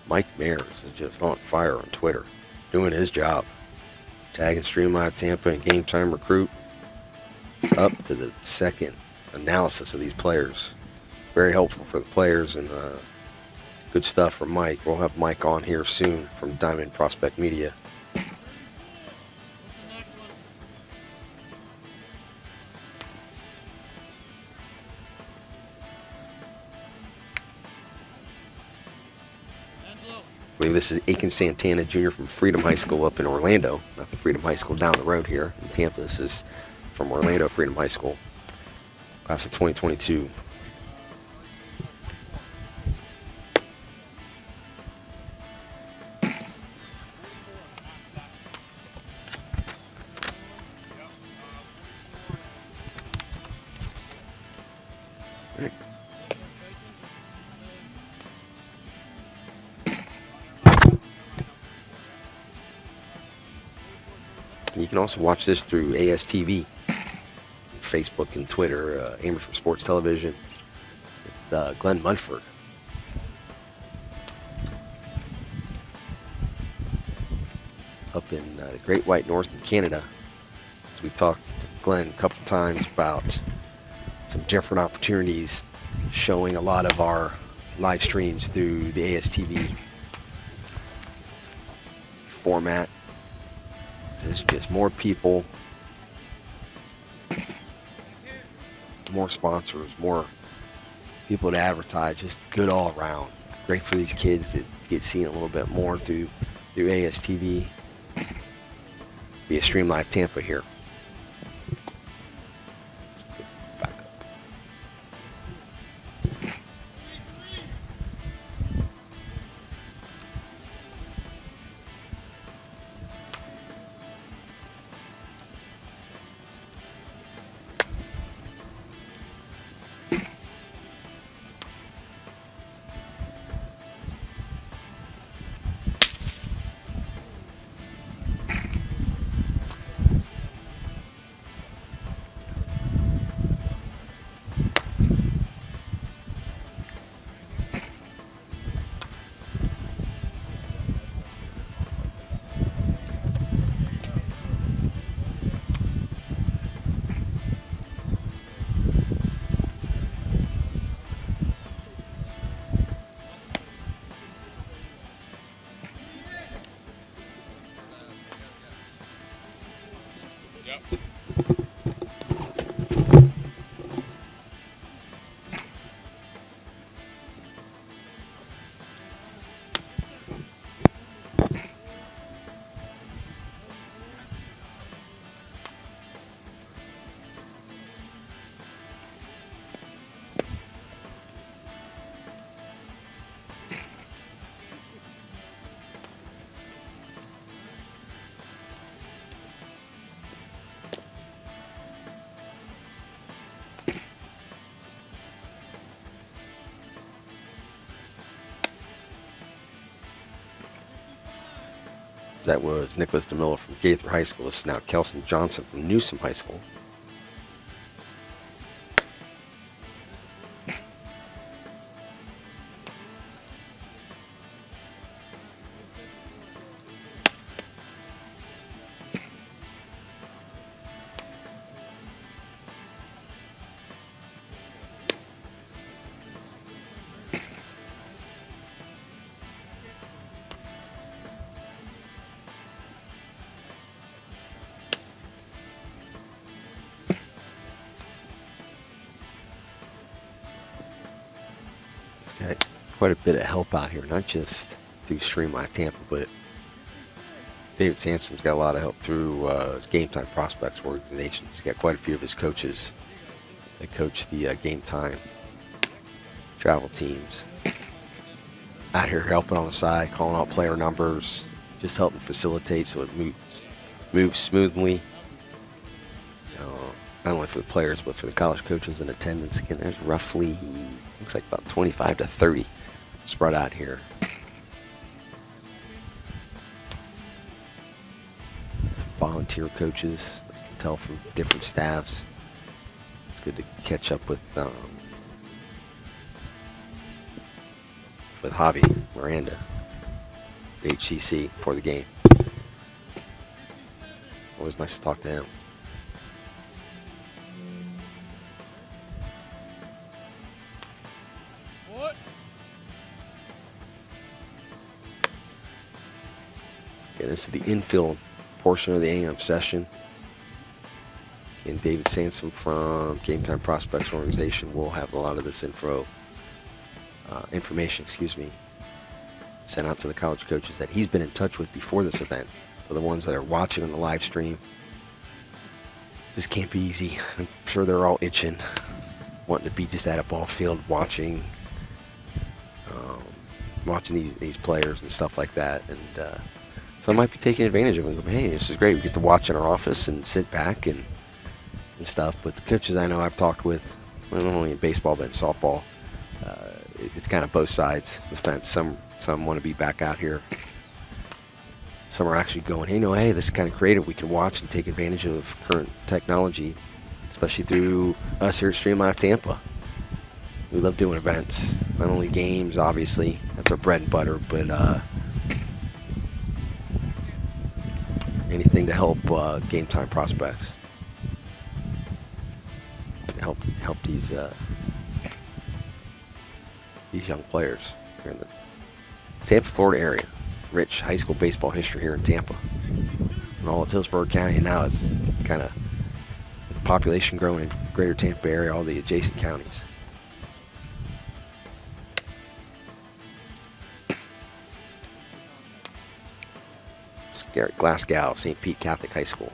Mike Mayers is just on fire on Twitter, doing his job. Tagging Stream Live Tampa and GameTime Recruit up to the second analysis of these players. Very helpful for the players and good stuff from Mike. We'll have Mike on here soon from Diamond Prospect Media. I believe this is Aiken Santana Jr. from Freedom High School up in Orlando. Not the Freedom High School down the road here in Tampa. This is from Orlando Freedom High School. Class of 2022. You can also watch this through ASTV, Facebook and Twitter, Amateur Sports Television, with Glenn Munford. Up in the Great White North in Canada. So we've talked to Glenn a couple times about some different opportunities, showing a lot of our live streams through the ASTV format. There's just more people, more sponsors, more people to advertise, just good all around. Great for these kids that get seen a little bit more through ASTV via Stream Live Tampa here. Back up. That was Nicholas DeMille from Gaither High School. This is now Kelson Johnson from Newsom High School. Got quite a bit of help out here, not just through Streamline Tampa, but David Sansom's got a lot of help through his GameTime Prospects organization. He's got quite a few of his coaches that coach the GameTime travel teams out here helping on the side, calling out player numbers, just helping facilitate so it moves smoothly. Not only for the players, but for the college coaches in attendance. Again, there's roughly, looks like about 25 to 30 spread out here. Some volunteer coaches, I can tell from different staffs. It's good to catch up with Javi Miranda, the HCC, before the game. Always nice to talk to him. Okay, this is the infield portion of the AM session. And David Sansom from GameTime Prospects organization will have a lot of this information, sent out to the college coaches that he's been in touch with before this event. So the ones that are watching on the live stream, this can't be easy. I'm sure they're all itching, wanting to be just at a ball field watching these players and stuff like that. And some might be taking advantage of it and go, hey, this is great. We get to watch in our office and sit back and stuff. But the coaches I know I've talked with, not only in baseball but in softball, it's kind of both sides of the fence. Some want to be back out here. Some are actually going, hey, this is kind of creative. We can watch and take advantage of current technology, especially through us here at Stream Live Tampa. We love doing events, not only games, obviously. That's our bread and butter, but anything to help GameTime Prospects. To help these young players here in the Tampa, Florida area. Rich high school baseball history here in Tampa. And all of Hillsborough County. Now it's kind of the population growing in greater Tampa area, all the adjacent counties. It's Garrett Glasgow, St. Pete Catholic High School.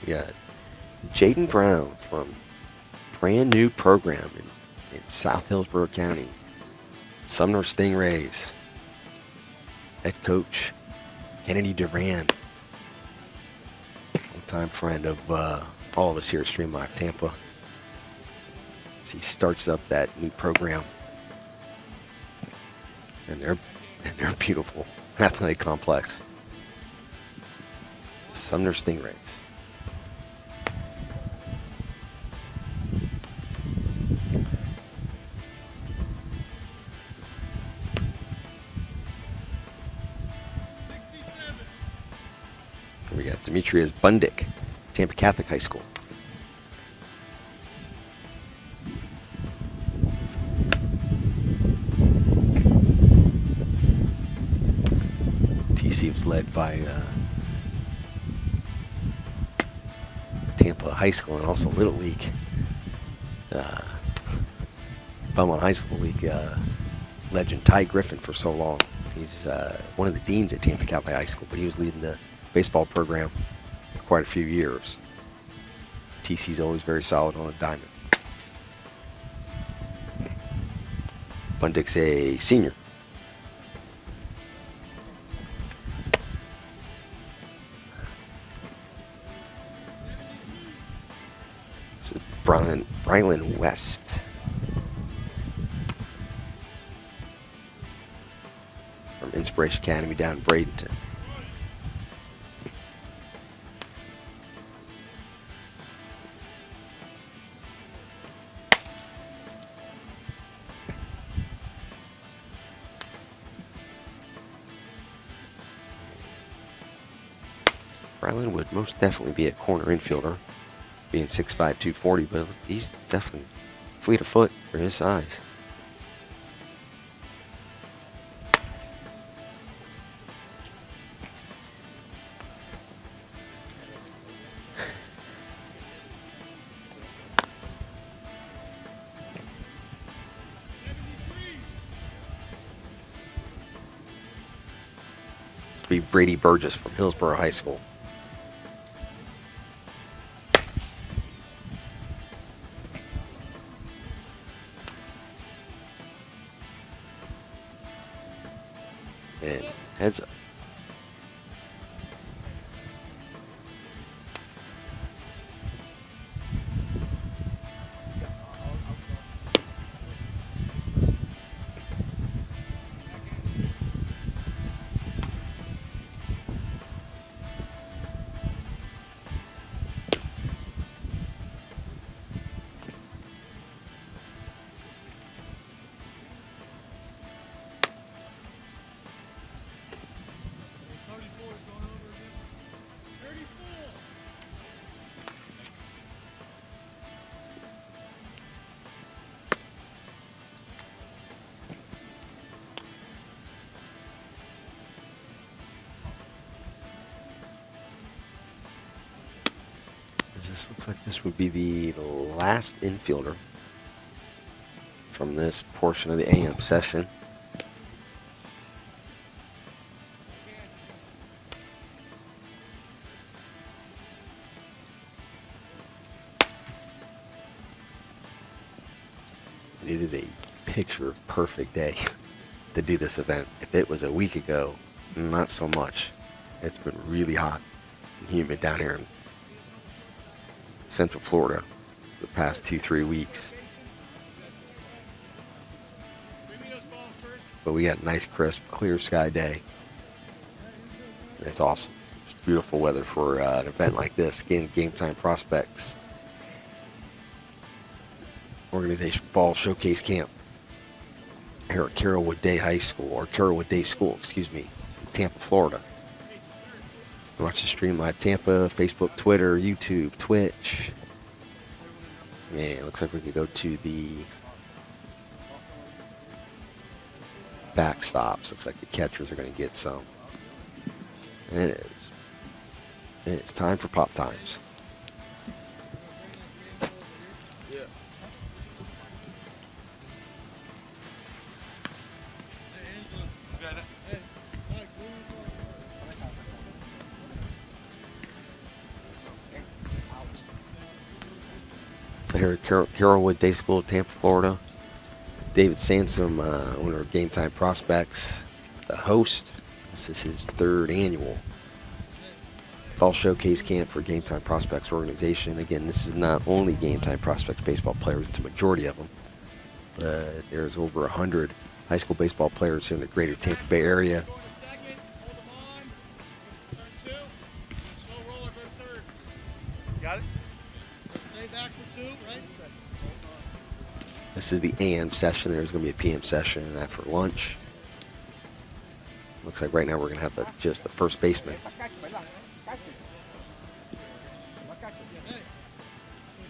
We got Jaden Brown from brand new program in South Hillsborough County. Sumner Stingrays. Head coach Kennedy Duran. Longtime friend of all of us here at Stream Live Tampa. As he starts up that new program. And they're beautiful. Athletic complex. Sumner Stingrays. We got Demetrius Bundick, Tampa Catholic High School. TC was led by Tampa High School and also Little League, Belmont High School League legend Ty Griffin for so long. He's one of the deans at Tampa Catholic High School, but he was leading the baseball program for quite a few years. TC's always very solid on the diamond. Bundick's a senior. This is Brylan West. From Inspiration Academy down in Bradenton. Brylan would most definitely be a corner infielder, being 6'5", 240, but he's definitely fleet of foot for his size. This would be Brady Burgess from Hillsborough High School. And heads up. This looks like this would be the last infielder from this portion of the AM session. It is a picture perfect day to do this event. If it was a week ago, not so much. It's been really hot and humid down here in Central Florida the past 2-3 weeks. But we got a nice, crisp, clear sky day. And it's awesome. It's beautiful weather for an event like this. Again, Game Time Prospects Organization Fall Showcase Camp here at Carrollwood Day High School, or Carrollwood Day School, excuse me, in Tampa, Florida. Watch the stream live Tampa, Facebook, Twitter, YouTube, Twitch. Man, it looks like we could go to the backstops. Looks like the catchers are going to get some. And it is. And it's time for pop times. So here at Carrollwood Day School, Tampa, Florida. David Sansom, owner of Game Time Prospects, the host. This is his 3rd annual Fall Showcase Camp for Game Time Prospects Organization. Again, this is not only Game Time Prospects baseball players, it's a majority of them. But there's over 100 high school baseball players in the greater Tampa Bay area. Got it? Stay back for 2, right? This is the AM session. There's going to be a PM session after lunch. Looks like right now we're going to have just the first baseman. Hey,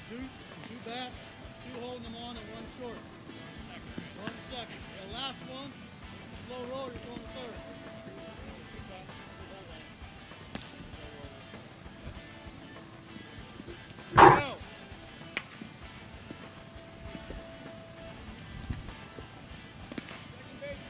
so two back, 2 holding them on, and 1 short. 1 second. The last one, slow roll, you're going to 3rd. Go. Second base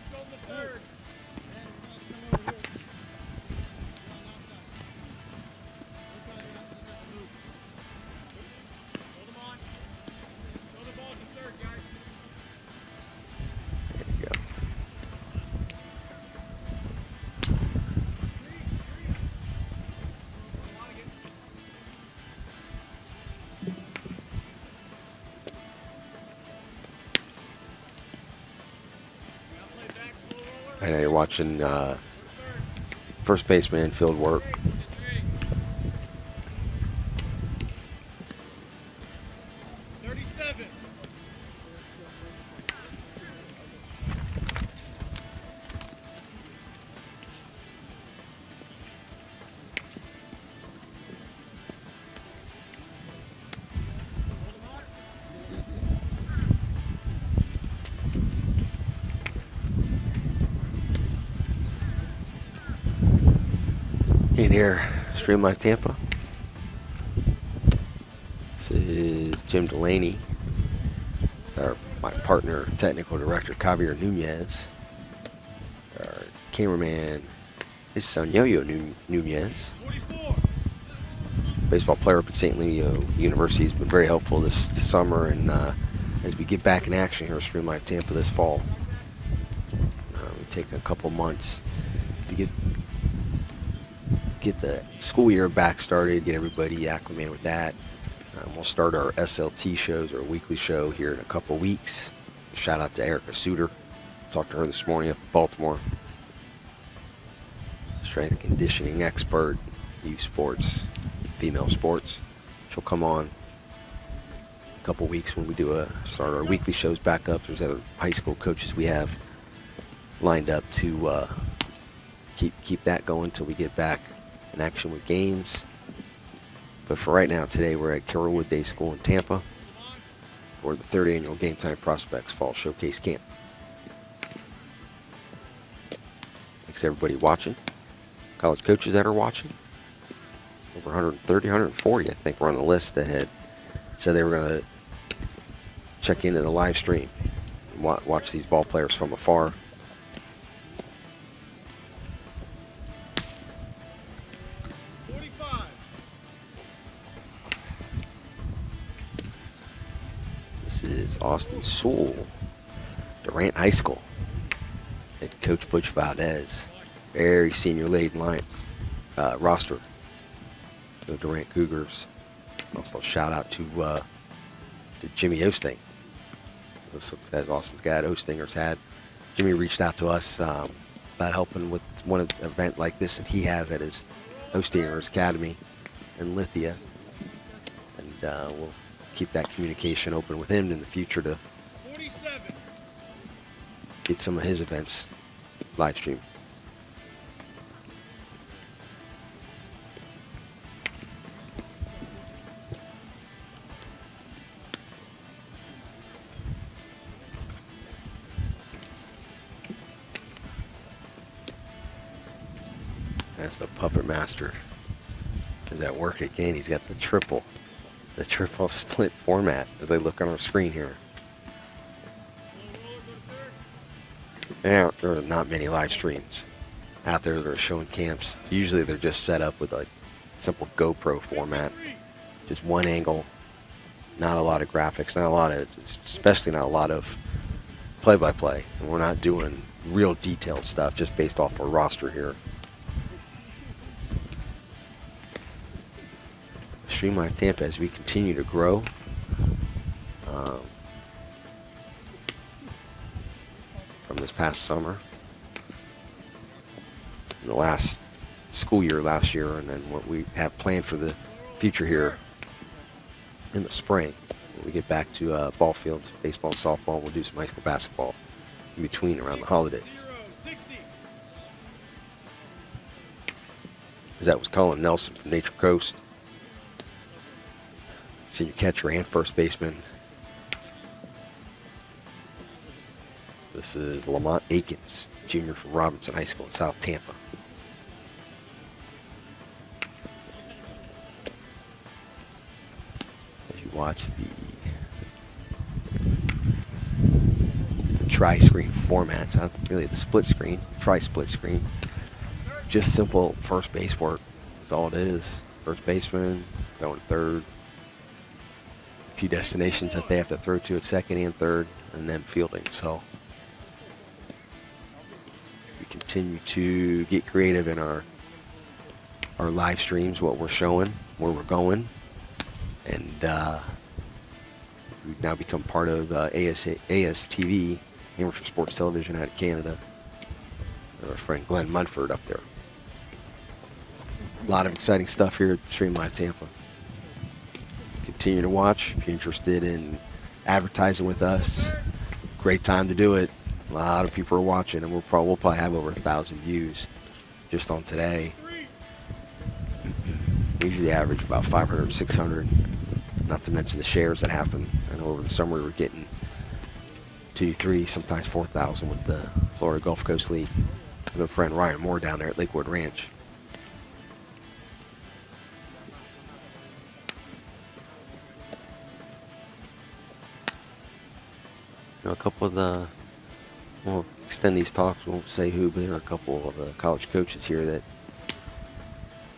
I know you're watching first baseman infield work. In here, Stream Live Tampa. This is Jim Delaney, my partner, technical director, Javier Nunez. Our cameraman, his son, Yo-Yo Nunez. Baseball player up at St. Leo University. Has been very helpful this summer, and as we get back in action here at Stream Live Tampa this fall, we take a couple months to get the school year back started, get everybody acclimated with that. We'll start our SLT shows, our weekly show, here in a couple weeks. Shout out to Erica Suter. Talked to her this morning up in Baltimore. Strength and conditioning expert, youth sports, female sports. She'll come on a couple weeks when we start our weekly shows back up. There's other high school coaches we have lined up to keep that going until we get back in action with games. But for right now, today we're at Carrollwood Day School in Tampa for the 3rd annual GameTime Prospects Fall Showcase Camp. Thanks everybody watching. College coaches that are watching. Over 130, 140, I think, were on the list that had said they were going to check into the live stream and watch these ball players from afar. This is Austin Sewell, Durant High School. Head coach Butch Valdez. Very senior laden roster. The Durant Cougars. Also shout out to Jimmy Osting. As Austin's got, Ostinger's had. Jimmy reached out to us about helping with one event like this that he has at his Ostinger's Academy in Lithia. And we'll keep that communication open with him in the future to get some of his events live stream. That's the Puppet Master. Is at work again. He's got the triple split format as they look on our screen here. There are not many live streams out there that are showing camps. Usually they're just set up with like simple GoPro format. Just one angle, not a lot of graphics, especially not a lot of play-by-play. And we're not doing real detailed stuff just based off our roster here. Stream Live Tampa, as we continue to grow, from this past summer, in the last school year last year, and then what we have planned for the future here in the spring. When we get back to ball fields, baseball and softball, we'll do some high school basketball in between around the holidays. As that was Colin Nelson from Nature Coast. Senior catcher and first baseman. This is Lamont Akins, junior from Robinson High School in South Tampa. As you watch the tri-screen format, it's not really the split screen, tri-split screen. Just simple first base work. That's all it is. First baseman, throwing third. Two destinations that they have to throw to at second and third, and then fielding. So we continue to get creative in our live streams, what we're showing, where we're going, and we've now become part of ASTV, Amateur Sports Television out of Canada. our friend Glenn Munford up there. A lot of exciting stuff here at Stream Live Tampa. Continue to watch if you're interested in advertising with us. Great time to do it. A lot of people are watching, and we'll probably have over 1,000 views just on today. Usually average about 500 or 600, not to mention the shares that happen. I know over the summer we were getting 2, 3, sometimes 4,000 with the Florida Gulf Coast League with our friend Ryan Moore down there at Lakewood Ranch. You know, a couple of the, we'll extend these talks, we won't say who, but there are a couple of the college coaches here that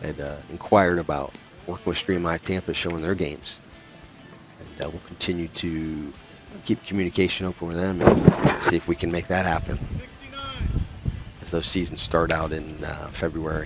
had inquired about working with Stream Live Tampa, showing their games. And we'll continue to keep communication open with them and see if we can make that happen as those seasons start out in February.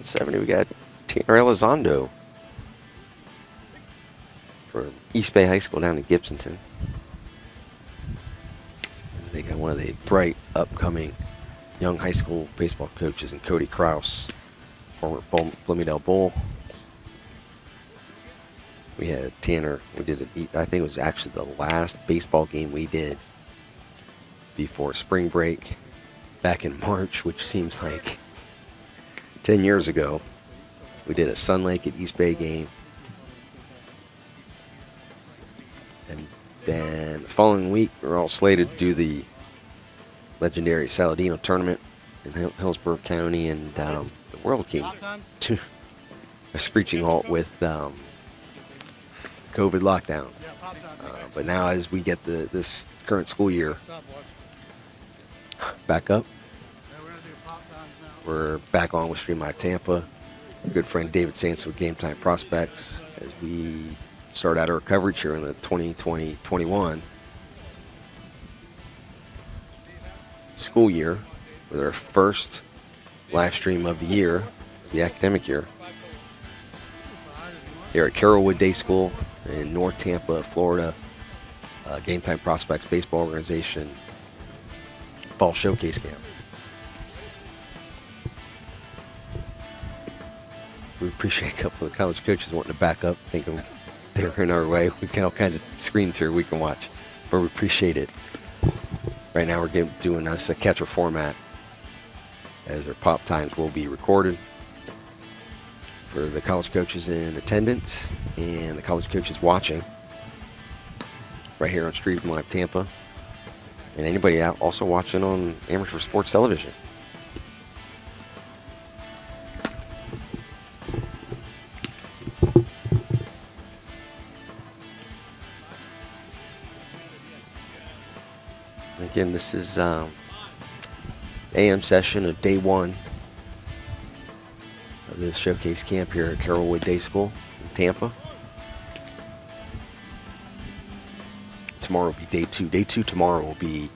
At 70, we got Tanner Elizondo from East Bay High School down in Gibsonton. They got one of the bright, upcoming young high school baseball coaches in Cody Kraus, former Bloomingdale Bull. We had Tanner, we did I think it was actually the last baseball game we did before spring break back in March, which seems like 10 years ago. We did a Sun Lake at East Bay game. And then the following week, we're all slated to do the legendary Saladino tournament in Hillsborough County, and the world came to a screeching halt with COVID lockdown. But now as we get this current school year back up, we're back on with Stream Live Tampa. Good friend David Saints with GameTime Prospects as we start out our coverage here in the 2020-21 school year with our first live stream of the year, the academic year, here at Carrollwood Day School in North Tampa, Florida. GameTime Prospects Baseball Organization Fall Showcase Camp. We appreciate a couple of college coaches wanting to back up, thinking they're in our way. We've got all kinds of screens here we can watch, but we appreciate it. Right now we're doing us a catcher format as our pop times will be recorded for the college coaches in attendance and the college coaches watching right here on Stream Live Tampa, and anybody out also watching on amateur sports television. Again, this is AM session of day one of this showcase camp here at Carrollwood Day School in Tampa. Tomorrow will be day two. Day two tomorrow will be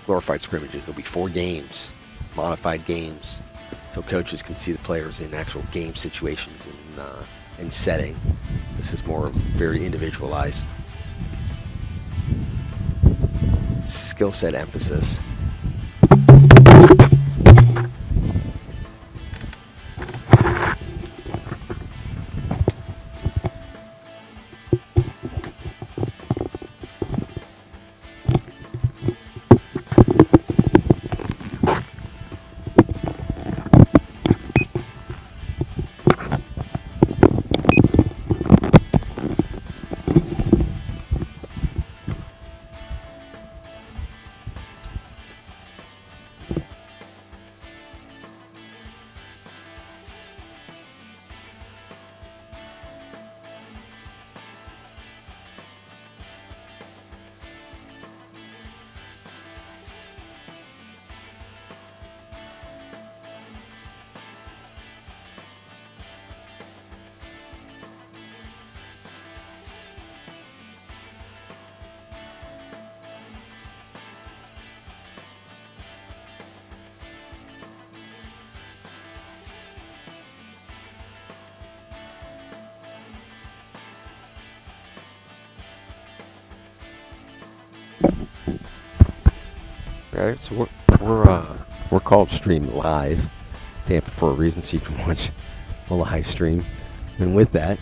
glorified scrimmages. There'll be 4 games, modified games, so coaches can see the players in actual game situations and setting. This is more very individualized skill set emphasis. All right, so we're called stream live, Tampa for a reason, so you can watch a live stream. And with that,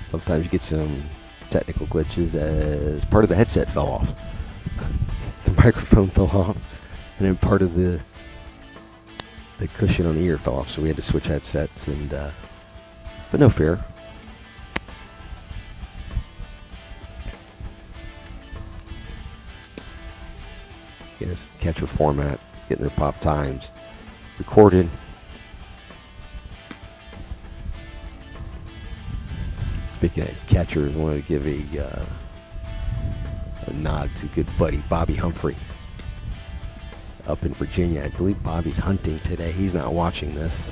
sometimes you get some technical glitches as part of the headset fell off. The microphone fell off, and then part of the cushion on the ear fell off, so we had to switch headsets. And but no fear. Get this catcher format, getting their pop times recorded. Speaking of catchers, I wanted to give a nod to good buddy Bobby Humphrey up in Virginia. I believe Bobby's hunting today. He's not watching this.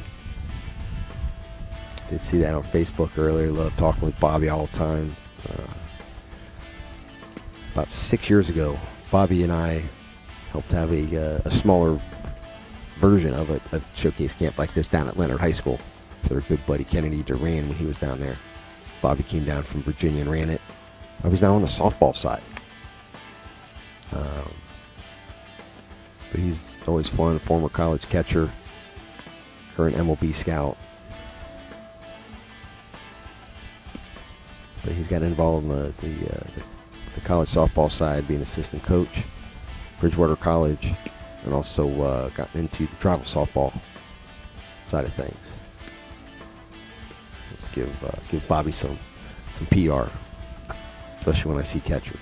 Did see that on Facebook earlier. Love talking with Bobby all the time. About 6 years ago, Bobby and I helped have a smaller version of a showcase camp like this down at Leonard High School with our good buddy Kennedy Duran when he was down there. Bobby came down from Virginia and ran it. Bobby's now on the softball side. But he's always fun, former college catcher, current MLB scout. But he's got involved in the college softball side, being assistant coach, Bridgewater College, and also gotten into the travel softball side of things. Let's give Bobby some PR, especially when I see catchers.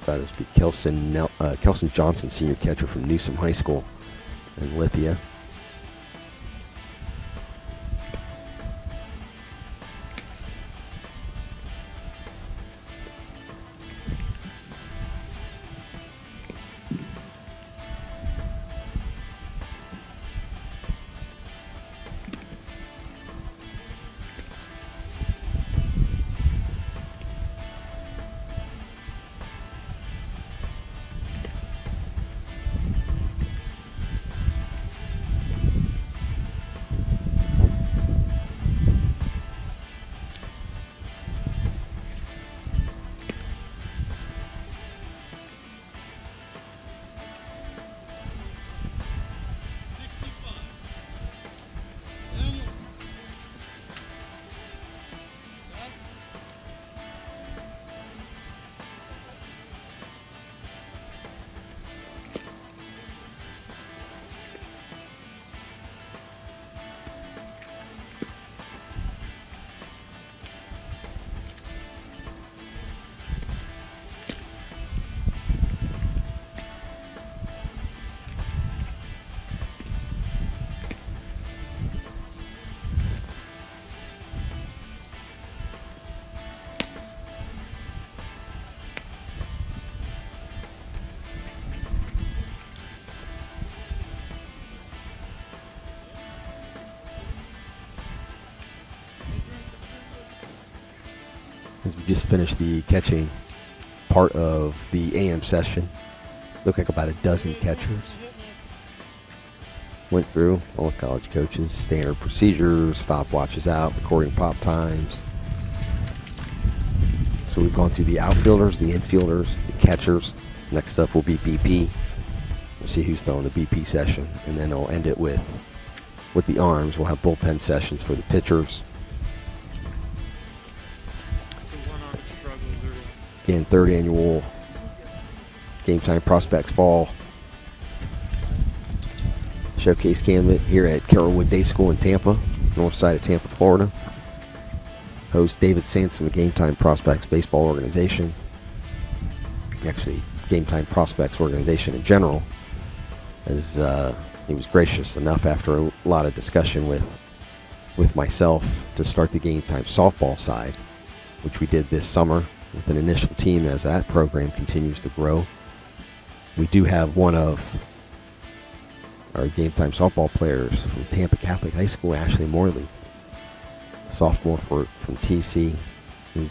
This would be Kelson Johnson, senior catcher from Newsom High School in Lithia. As we just finished the catching part of the AM session, looked like about a dozen catchers. Went through all the college coaches, standard procedures, stopwatches out, recording pop times. So we've gone through the outfielders, the infielders, the catchers. Next up will be BP. We'll see who's throwing the BP session, and then I'll end it with the arms. We'll have bullpen sessions for the pitchers. Again, third annual GameTime Prospects Fall Showcase Camp here at Carrollwood Day School in Tampa, north side of Tampa, Florida. Host David Sansom of GameTime Prospects Baseball Organization. Actually, GameTime Prospects Organization in general, as he was gracious enough after a lot of discussion with myself to start the GameTime softball side, which we did this summer with an initial team as that program continues to grow. We do have one of our GameTime softball players from Tampa Catholic High School, Ashley Morley, sophomore from TC, who's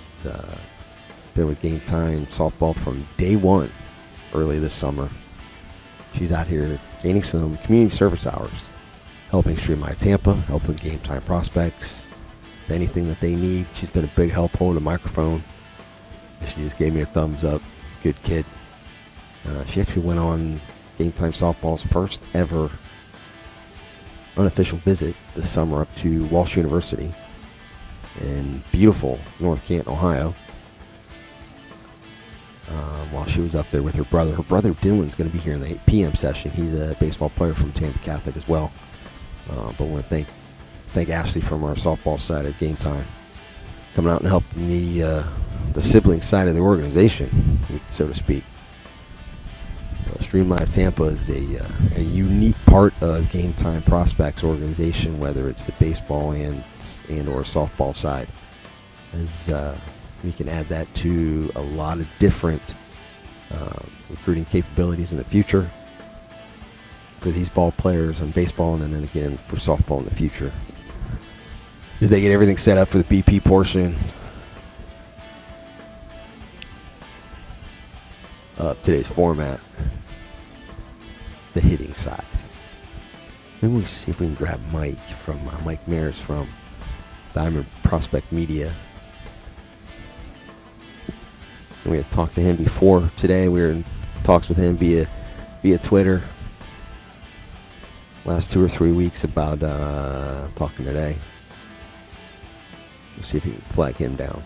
been with Game Time softball from day one, early this summer. She's out here gaining some community service hours, helping Stream My Tampa, helping Game Time prospects, anything that they need. She's been a big help holding the microphone. She just gave me a thumbs up. Good kid. She actually went on Game Time softball's first ever unofficial visit this summer up to Walsh University in beautiful North Canton, Ohio. While she was up there with her brother. Her brother Dylan's going to be here in the 8 p.m. session. He's a baseball player from Tampa Catholic as well. But I want to thank Ashley from our softball side at Game Time, coming out and helping the sibling side of the organization, so to speak. So Stream Live Tampa is a unique part of Game Time Prospects organization, whether it's the baseball and or softball side. As we can add that to a lot of different recruiting capabilities in the future for these ball players on baseball, and then again for softball in the future, as they get everything set up for the BP portion of today's format, the hitting side. Maybe we see if we can grab Mike Mares from Diamond Prospect Media. And we had talked to him before today. We were in talks with him via Twitter last 2 or 3 weeks about talking today. We'll see if we can flag him down.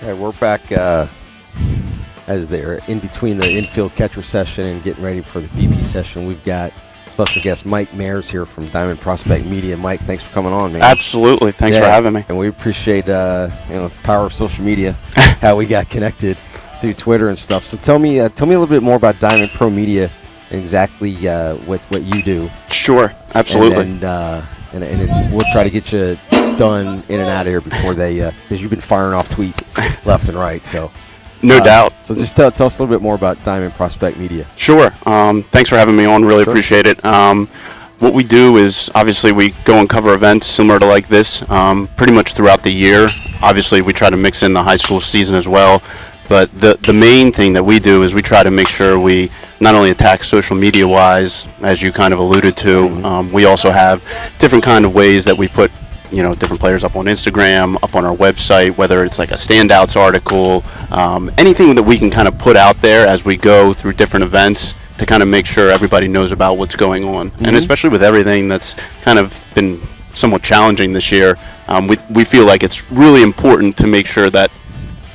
All right, we're back as they're in between the infield catcher session and getting ready for the BP session. We've got special guest Mike Mayers here from Diamond Prospect Media. Mike, thanks for coming on, man. Absolutely. Thanks for having me. And we appreciate the power of social media, how we got connected through Twitter and stuff. So tell me a little bit more about Diamond Pro Media and exactly what you do. Sure, absolutely. And then we'll try to get you done in and out of here before they, because you've been firing off tweets left and right. So no doubt. So just tell us a little bit more about Diamond Prospect Media. Sure. Thanks for having me on. Really appreciate it. What we do is obviously we go and cover events similar to like this pretty much throughout the year. Obviously we try to mix in the high school season as well. But the main thing that we do is we try to make sure we not only attack social media wise, as you kind of alluded to, we also have different kind of ways that we put different players up on Instagram, up on our website, whether it's like a standouts article, anything that we can kind of put out there as we go through different events to kind of make sure everybody knows about what's going on. And especially with everything that's kind of been somewhat challenging this year, we feel like it's really important to make sure that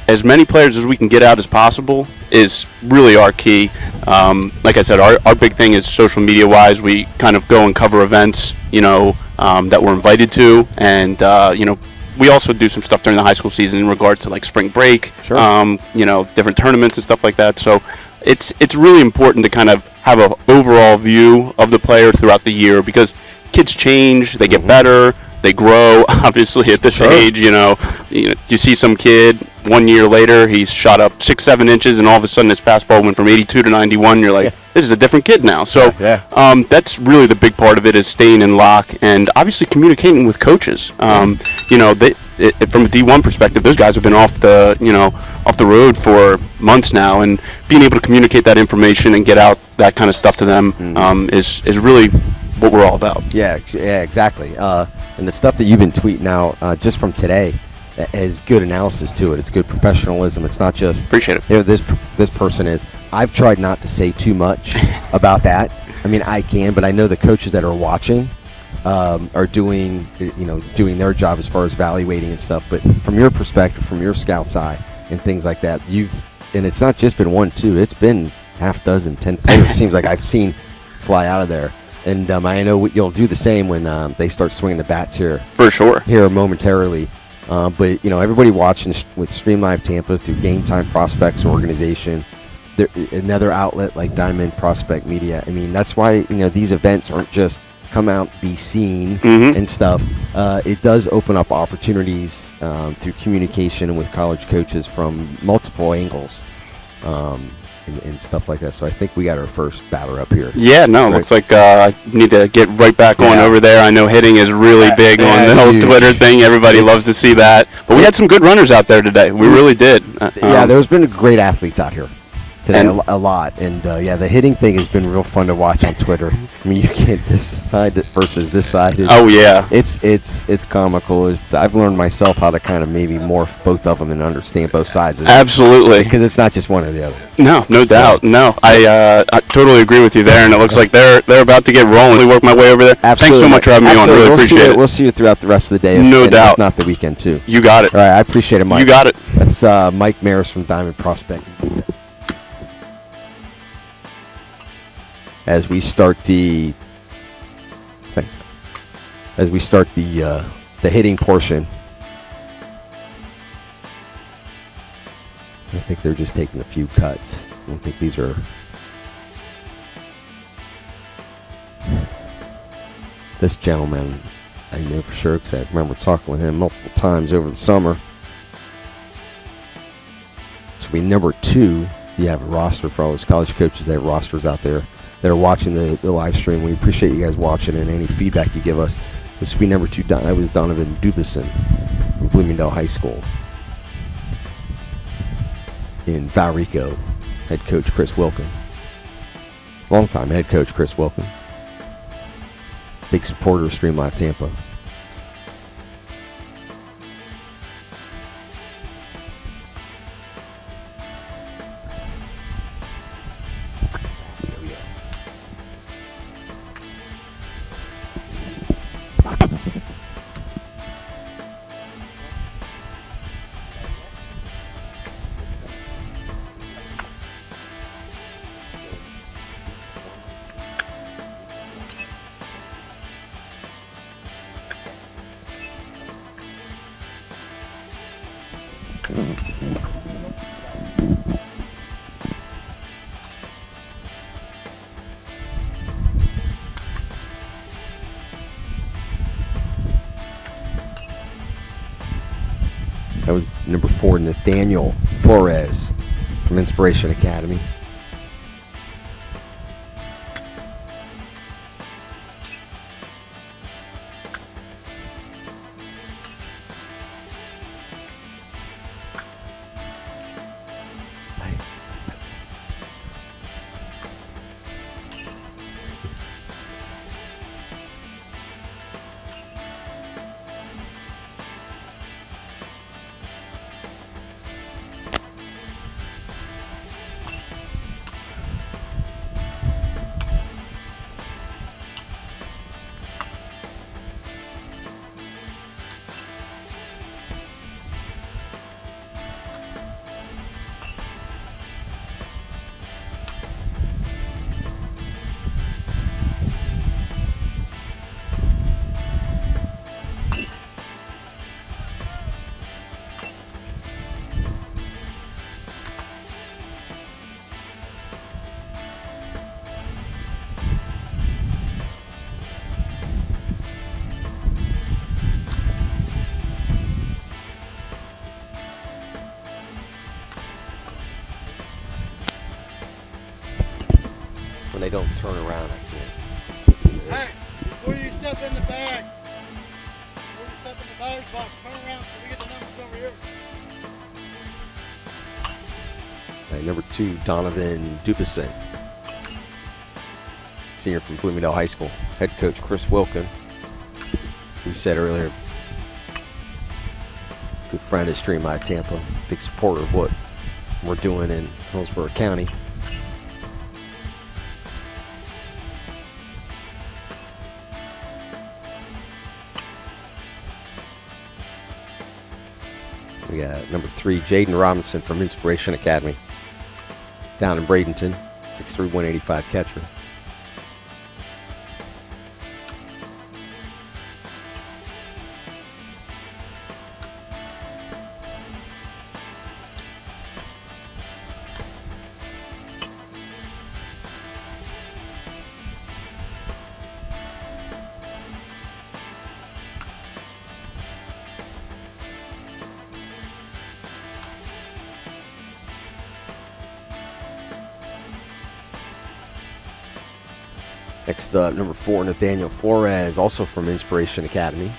as many players as we can get out as possible is really our key. Like I said, our big thing is social media wise. We kind of go and cover events, that we're invited to, and we also do some stuff during the high school season in regards to like spring break, different tournaments and stuff like that. So it's really important to kind of have an overall view of the player throughout the year, because kids change, they get better, they grow. Obviously at this age, you see some kid 1 year later, he's shot up 6-7 inches, and all of a sudden his fastball went from 82 to 91. You're like, this is a different kid now. So that's really the big part of it, is staying in lock and obviously communicating with coaches. From a D1 perspective, those guys have been off the road for months now, and being able to communicate that information and get out that kind of stuff to them is really what we're all about. Yeah, exactly. And the stuff that you've been tweeting out just from today has good analysis to it. It's good professionalism. It's not just appreciate it. This person is. I've tried not to say too much about that. I mean, I can, but I know the coaches that are watching are doing their job as far as evaluating and stuff. But from your perspective, from your scout's eye and things like that, and it's not just been 1, 2. It's been half dozen, 10 players. Seems like I've seen fly out of there. And I know you'll do the same when they start swinging the bats here. For sure. Here momentarily. But everybody watching with Stream Live Tampa through GameTime Prospects organization, another outlet like Diamond Prospect Media. I mean, that's why these events aren't just come out, be seen and stuff. It does open up opportunities through communication with college coaches from multiple angles. And stuff like that. So I think we got our first batter up here. Yeah, no, looks like I need to get right back on over there. I know hitting is really big on the whole Twitter thing. Everybody loves to see that. But we had some good runners out there today. We really did. There's been great athletes out here today, a lot. And the hitting thing has been real fun to watch on Twitter. I mean, you get this side versus this side. It's comical. I've learned myself how to kind of maybe morph both of them and understand both sides of it. Absolutely. Because it's not just one or the other. No doubt. No, I totally agree with you there, and it looks like they're about to get rolling. We work my way over there. Absolutely. Thanks so much for having me on. Really appreciate it. We'll see you throughout the rest of the day. No doubt. If not the weekend, too. You got it. All right, I appreciate it, Mike. You got it. That's Mike Mayers from Diamond Prospect. As we start the hitting portion, I think they're just taking a few cuts. I don't think these are. This gentleman, I know for sure because I remember talking with him multiple times over the summer. This will be number 2. You have a roster for all those college coaches. They have rosters out there that are watching the live stream. We appreciate you guys watching and any feedback you give us. This will be number 2. That was Donovan Dubison from Bloomingdale High School. In Valrico, head coach Chris Wilkin. Longtime head coach Chris Wilkin. Big supporter of Stream Live Tampa. That was number 4, Nathaniel Flores from Inspiration Academy. When they don't turn around, I can't see this. Hey, before you step in the bag, before you step in the batter's box, turn around so we get the numbers over here. Number 2, Donovan Dupison, senior from Bloomingdale High School. Head coach Chris Wilkin, we said earlier, good friend of Stream Live Tampa, big supporter of what we're doing in Hillsborough County. We got number 3, Jaden Robinson from Inspiration Academy, down in Bradenton, 6'3", 185 catcher. Next up, number 4, Nathaniel Flores, also from Inspiration Academy.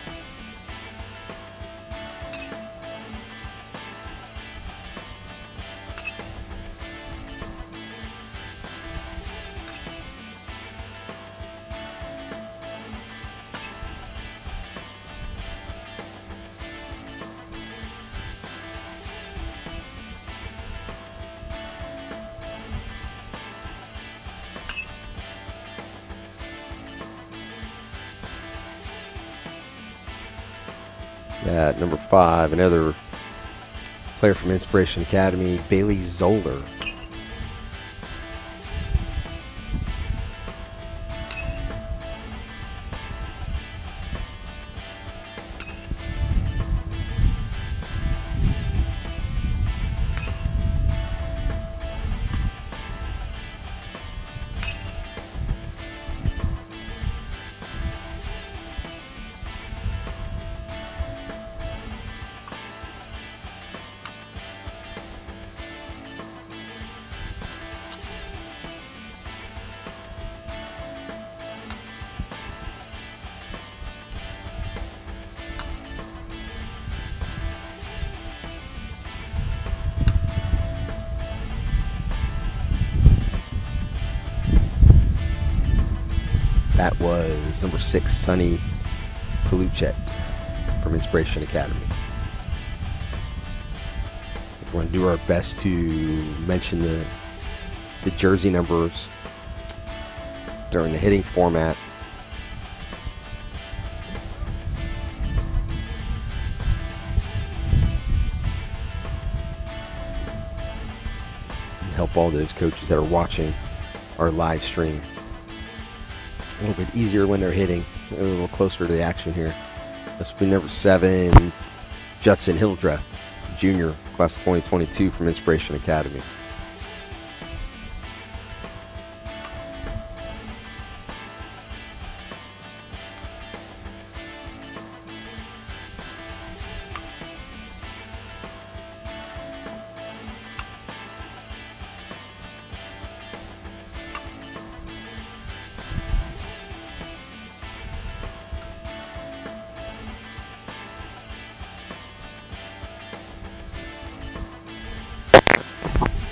At number 5, another player from Inspiration Academy, Bailey Zoller. That was number 6, Sonny Paluchet from Inspiration Academy. We're going to do our best to mention the jersey numbers during the hitting format. And help all those coaches that are watching our live stream a little bit easier when they're hitting, a little closer to the action here. This will be number 7, Judson Hildreth, junior class of 2022 from Inspiration Academy.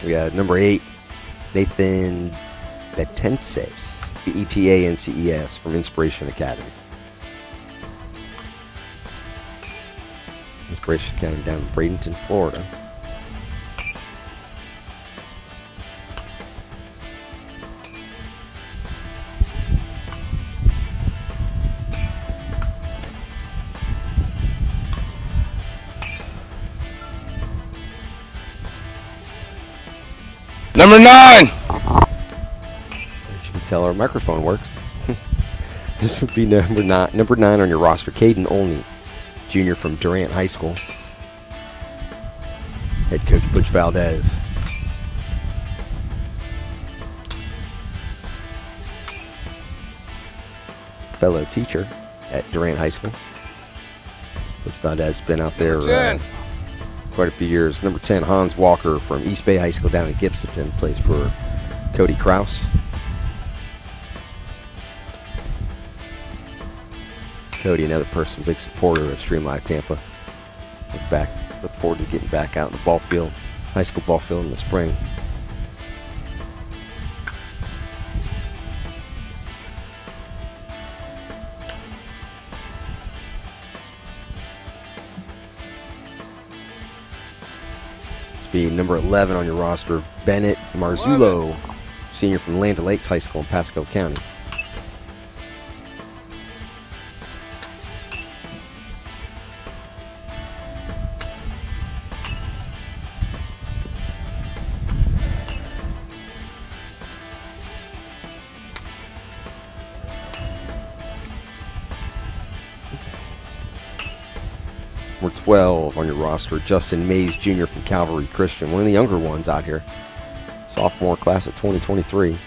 We got number 8, Nathan Betances, BETANCES from Inspiration Academy. Inspiration Academy down in Bradenton, Florida. Number 9. As you can tell, our microphone works. This would be number 9 on your roster, Caden Olney, junior from Durant High School. Head coach Butch Valdez. Fellow teacher at Durant High School. Butch Valdez has been out there quite a few years. Number 10, Hans Walker from East Bay High School down in Gibsonton, plays for Cody Kraus. Cody, another person, big supporter of Stream Live Tampa. Look forward to getting back out in the ball field, high school ball field in the spring. Be number 11 on your roster, Bennett Marzullo, senior from Land O'Lakes High School in Pasco County. Number 12 on your roster, Justin Mays Jr. from Calvary Christian, one of the younger ones out here. Sophomore class of 2023.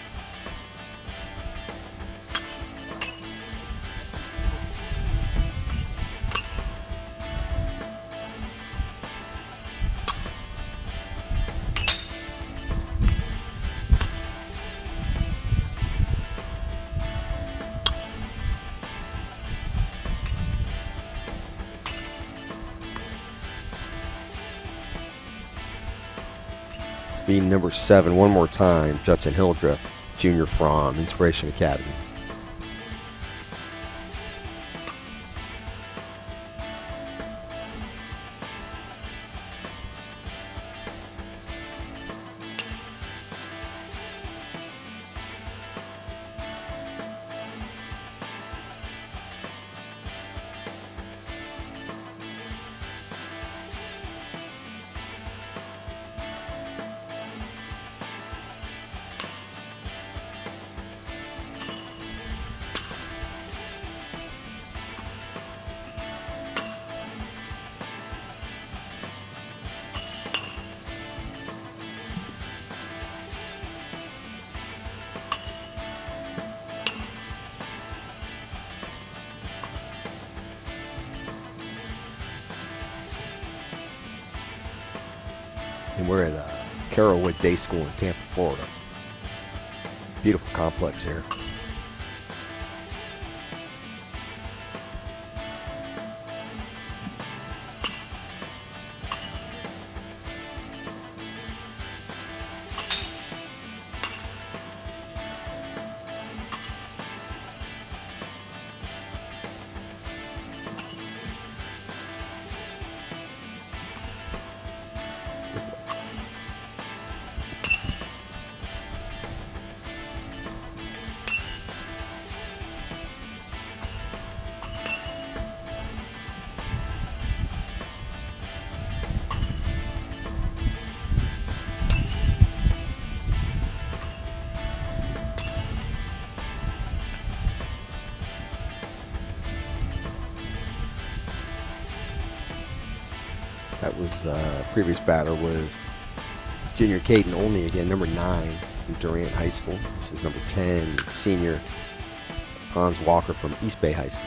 Being number 7 one more time, Judson Hildreth, junior from Inspiration Academy. And we're at Carrollwood Day School in Tampa, Florida. Beautiful complex here. That was previous batter was junior Caden Olney again, number 9 from Durant High School. This is number 10, senior Hans Walker from East Bay High School.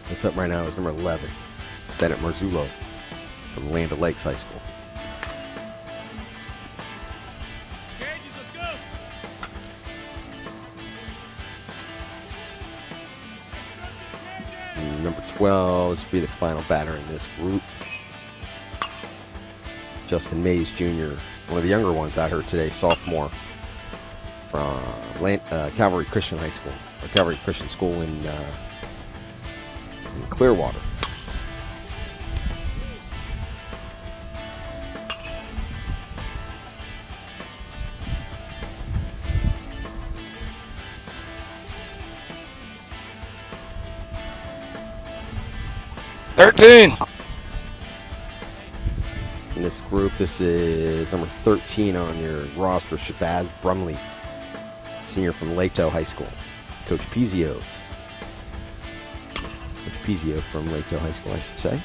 What's up right now is number 11, Bennett Marzullo from Land O'Lakes High School. Cages, let's go. And number 12, this will be the final batter in this group. Justin Mays Jr., one of the younger ones out here today, sophomore from Calvary Christian High School, or Calvary Christian School in Clearwater. Thirteen. In this group, this is number 13 on your roster, Shabazz Brumley, senior from Laketow High School. Coach Pizio from Laketow High School, I should say.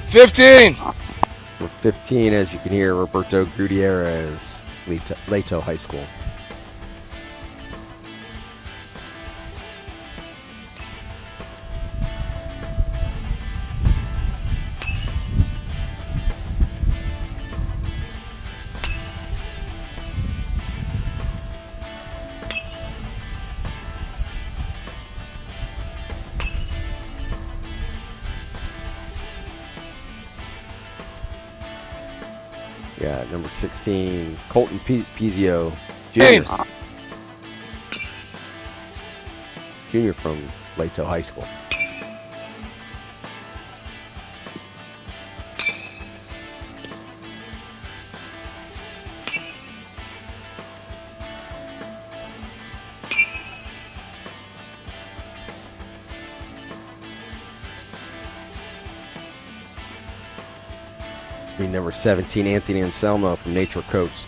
$15. With 15, as you can hear, Roberto Gutierrez, Laketow High School. Yeah, number 16, Colton Pizio Jr. Junior from Laketow High School. Be number 17, Anthony Anselmo from Nature Coast.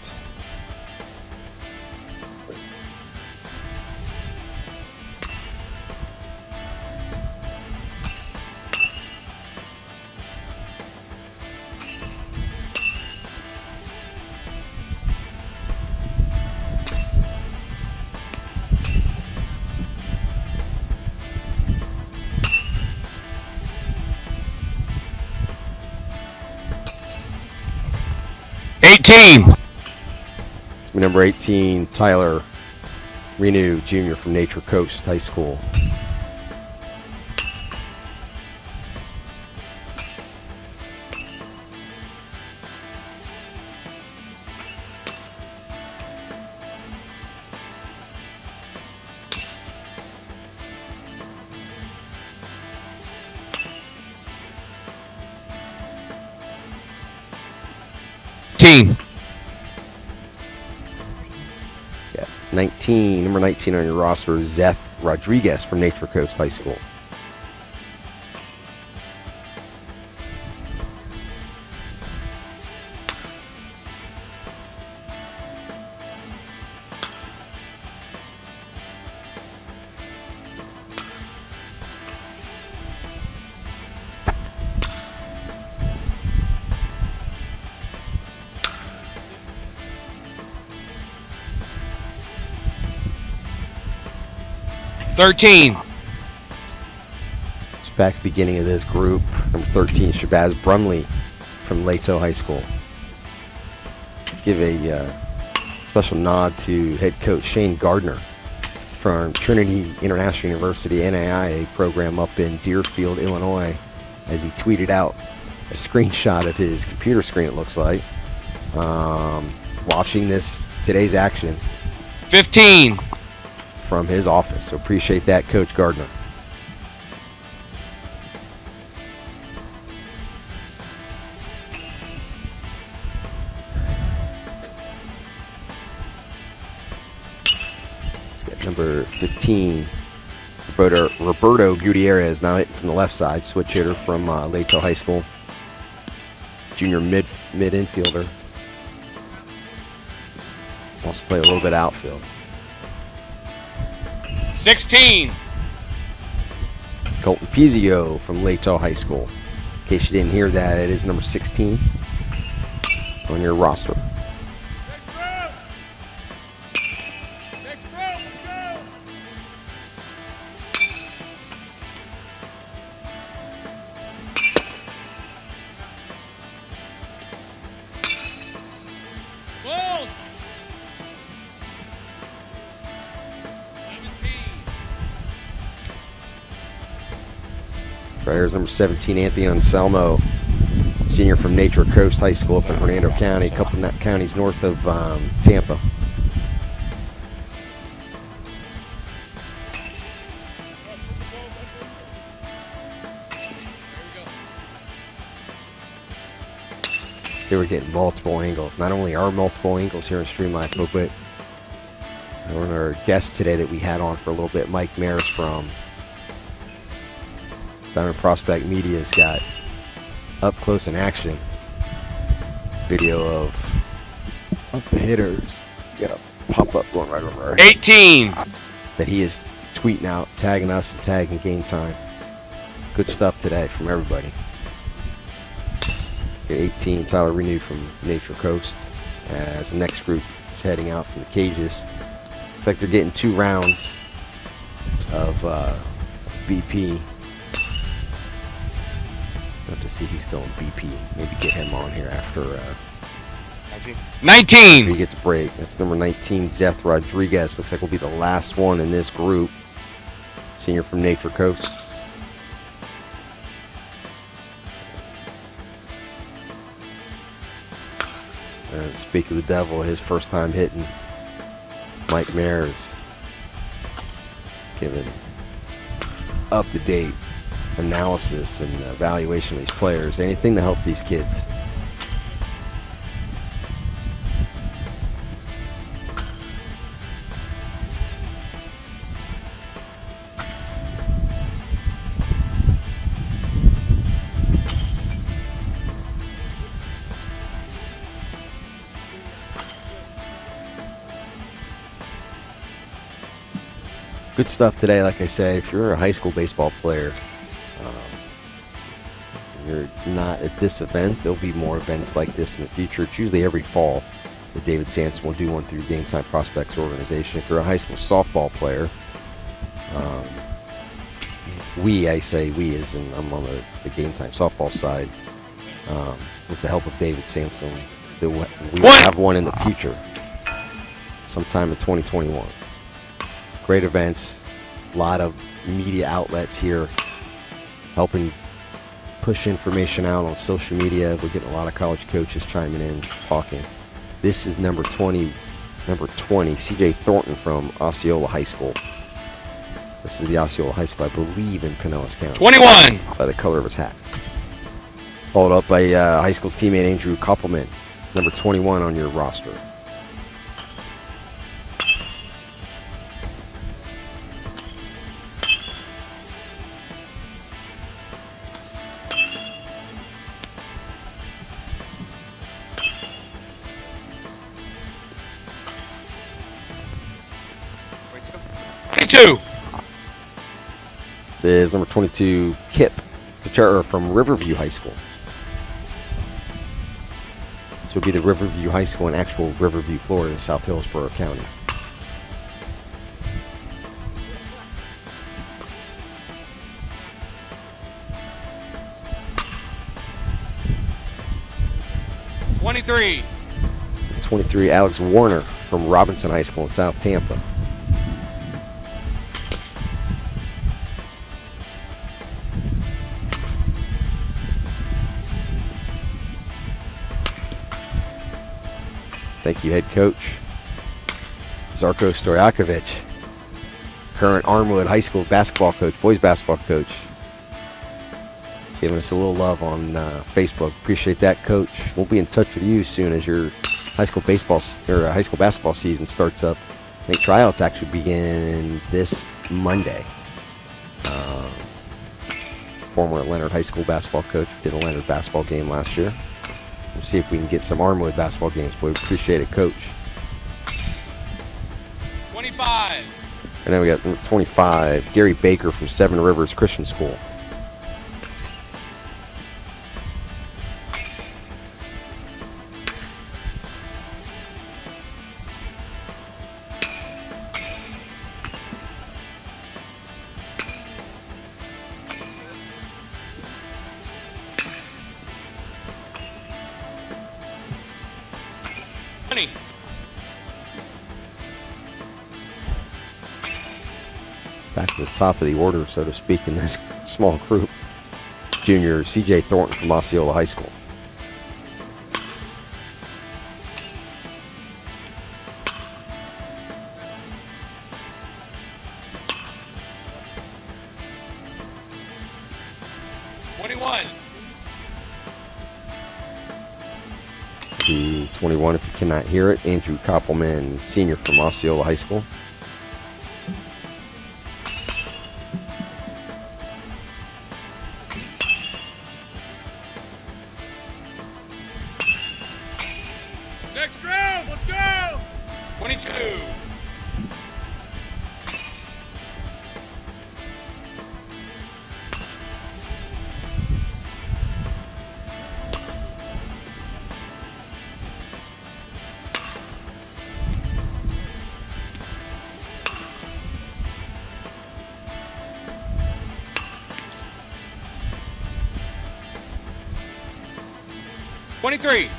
It's number 18, Tyler Renew Jr. from Nature Coast High School. Yeah, 19, number 19 on your roster, Zeth Rodriguez from Nature Coast High School. It's back to the beginning of this group. Number 13, Shabazz Brumley from Laketow High School. Give a special nod to head coach Shane Gardner from Trinity International University NAIA program up in Deerfield, Illinois, as he tweeted out a screenshot of his computer screen, it looks like, watching today's action 15. from his office. So appreciate that, Coach Gardner. Number 15, Roberto Gutierrez, now hitting from the left side, switch hitter from Latell High School, junior mid infielder. Also play a little bit outfield. 16. Colton Pizio from Latell High School. In case you didn't hear that, it is number 16 on your roster. Balls. 17. Here's number 17, Anthony Anselmo, senior from Nature Coast High School up in Hernando County, a couple of counties north of Tampa. They were getting multiple angles. Not only are multiple angles here in Stream Life, but one of our guests today that we had on for a little bit, Mike Maris from Diamond Prospect Media, has got up close in action video of the hitters. Got a pop up going right over our head 18. that he is tweeting out, tagging us and tagging GameTime. Good stuff today from everybody. 18, Tyler Renewed from Nature Coast, as the next group is heading out from the cages. Looks like they're getting 2 rounds of BP. Have to see who's still in BP. Maybe get him on here after 19. he gets a break. That's number 19, Zeth Rodriguez. Looks like will be the last one in this group. Senior from Nature Coast. And speak of the devil, his first time hitting, Mike Mares, giving up-to-date analysis and evaluation of these players. Anything to help these kids. Good stuff today. Like I said, if you're a high school baseball player, you're not at this event, there'll be more events like this in the future. It's usually every fall that David Sanson will do one through GameTime Prospects organization. If you're a high school softball player, I say we as in I'm on the GameTime softball side, with the help of David Sanson, we will have one in the future, sometime in 2021. Great events, a lot of media outlets here helping push information out on social media. We're getting a lot of college coaches chiming in, talking. This is number 20, CJ Thornton from Osceola High School. This is the Osceola High School, I believe, in Pinellas County. 21. By the color of his hat. Followed up by high school teammate Andrew Koppelman, number 21 on your roster. Two. This is number 22, Kip Kuchera from Riverview High School. This would be the Riverview High School in actual Riverview, Florida, in South Hillsborough County. '23. 23, Alex Warner from Robinson High School in South Tampa. Thank you, head coach Zarko Stojakovic, current Armwood High School basketball coach, boys basketball coach, giving us a little love on Facebook. Appreciate that, Coach. We'll be in touch with you soon as your high school baseball or high school basketball season starts up. I think tryouts actually begin this Monday. Former Leonard High School basketball coach, did a Leonard basketball game last year. We'll see if we can get some Armwood basketball games. But we appreciate it, Coach. 25. And then we got 25, Gary Baker from Seven Rivers Christian School. Back to the top of the order, so to speak, in this small group. Junior C.J. Thornton from Osceola High School. The 21, if you cannot hear it, Andrew Koppelman, senior from Osceola High School. Next ground, let's go! 22. Three.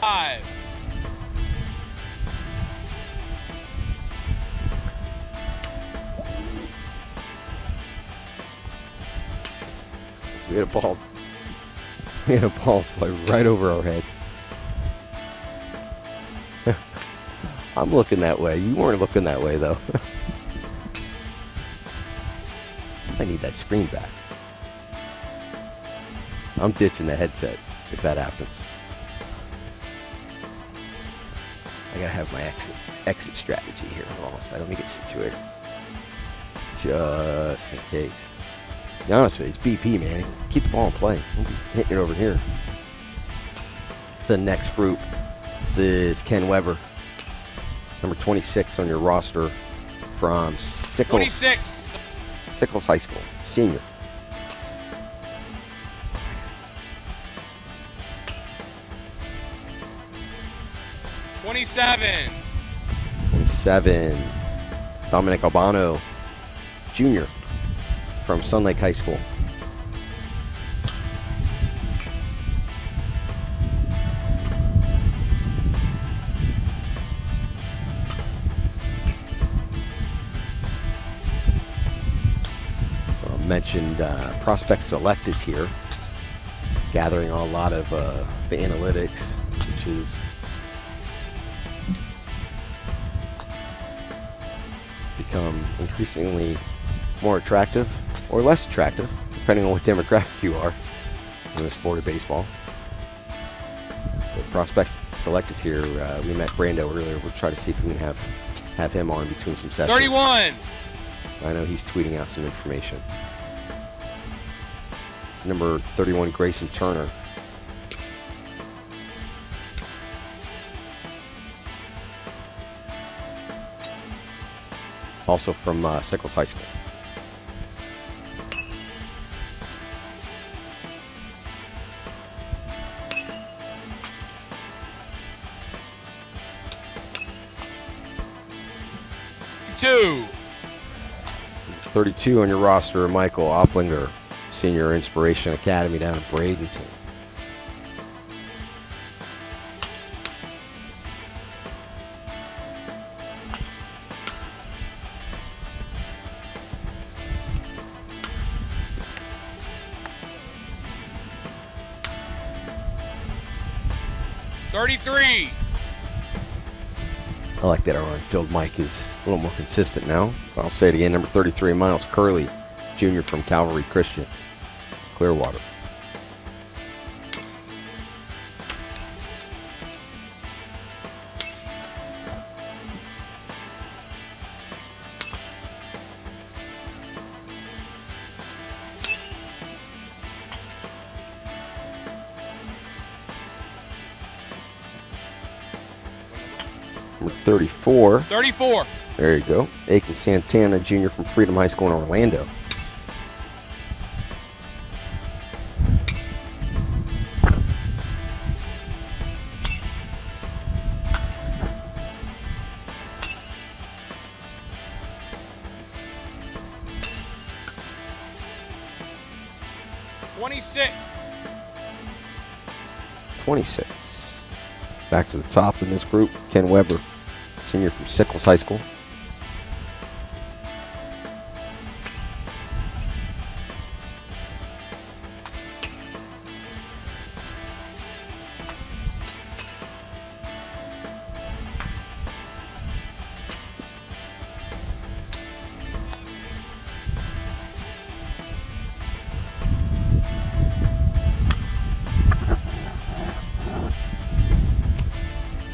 Five. So we had a ball fly right over our head. I'm looking that way. You weren't looking that way, though. I need that screen back. I'm ditching the headset if that happens. I gotta have my exit strategy here. Almost. Let me get situated. Just in case. To be honest with you, it's BP, man. Keep the ball in play. We'll be hitting it over here. It's the next group. This is Ken Weber, number 26 on your roster from Sickles 26. Sickles High School, senior. Twenty-seven. 27, Dominic Albano, junior from Sun Lake High School. So I mentioned Prospect Select is here, gathering a lot of the analytics, which is become increasingly more attractive or less attractive, depending on what demographic you are in the sport of baseball. But Prospect Select is here. We met Brando earlier. We'll try to see if we can have him on between some sessions. 31. I know he's tweeting out some information. It's number 31, Grayson Turner. also from Sickles High School. Two. 32 on your roster, Michael Opplinger, Senior Inspiration Academy down in Bradenton. $33. I like that our on-field mic is a little more consistent now. I'll say it again, number 33, Miles Curley, junior from Calvary Christian, Clearwater. Number 34. 34. There you go. Aiken Santana, junior from Freedom High School in Orlando. $26. 26. Back to the top in this group, Ken Weber, senior from Sickles High School.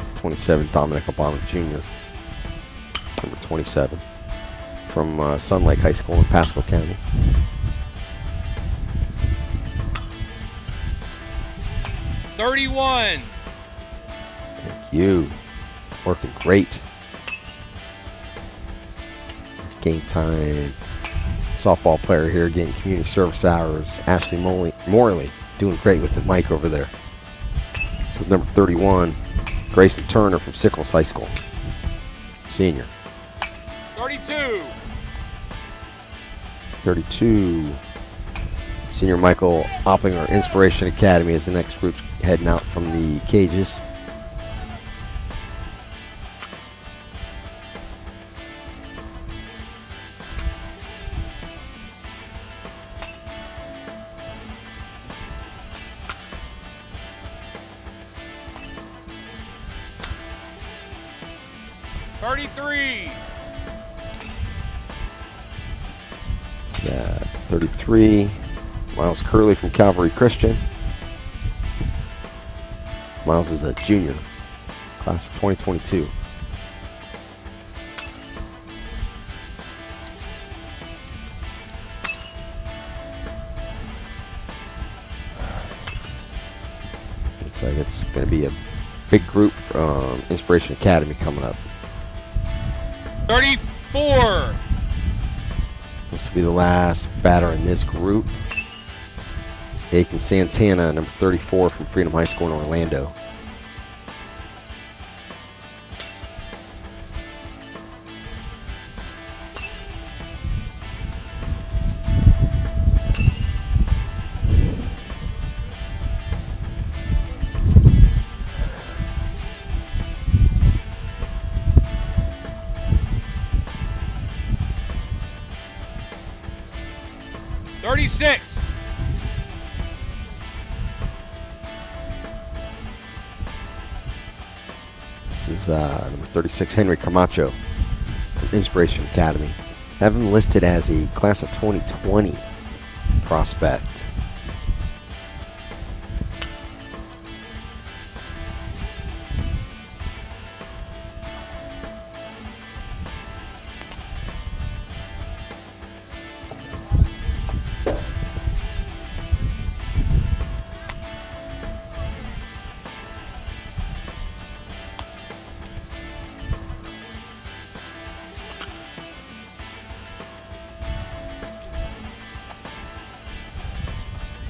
It's 27, Dominic Obama Jr., number 27, from Sun Lake High School in Pasco County. $31. Thank you. Working great. Game time. Softball player here getting community service hours. Ashley Morley doing great with the mic over there. This is number 31, Grayson Turner from Sickles High School, senior. 32. 32, senior Michael Opplinger, Inspiration Academy is the next group heading out from the cages. Yeah, 33, Miles Curley from Calvary Christian. Miles is a junior, class of 2022. Looks like it's going to be a big group from Inspiration Academy coming up. 34. This will be the last batter in this group. Aiken Santana, number 34 from Freedom High School in Orlando. $36. This is number 36, Henry Camacho from Inspiration Academy. Have him listed as a class of 2020 prospect.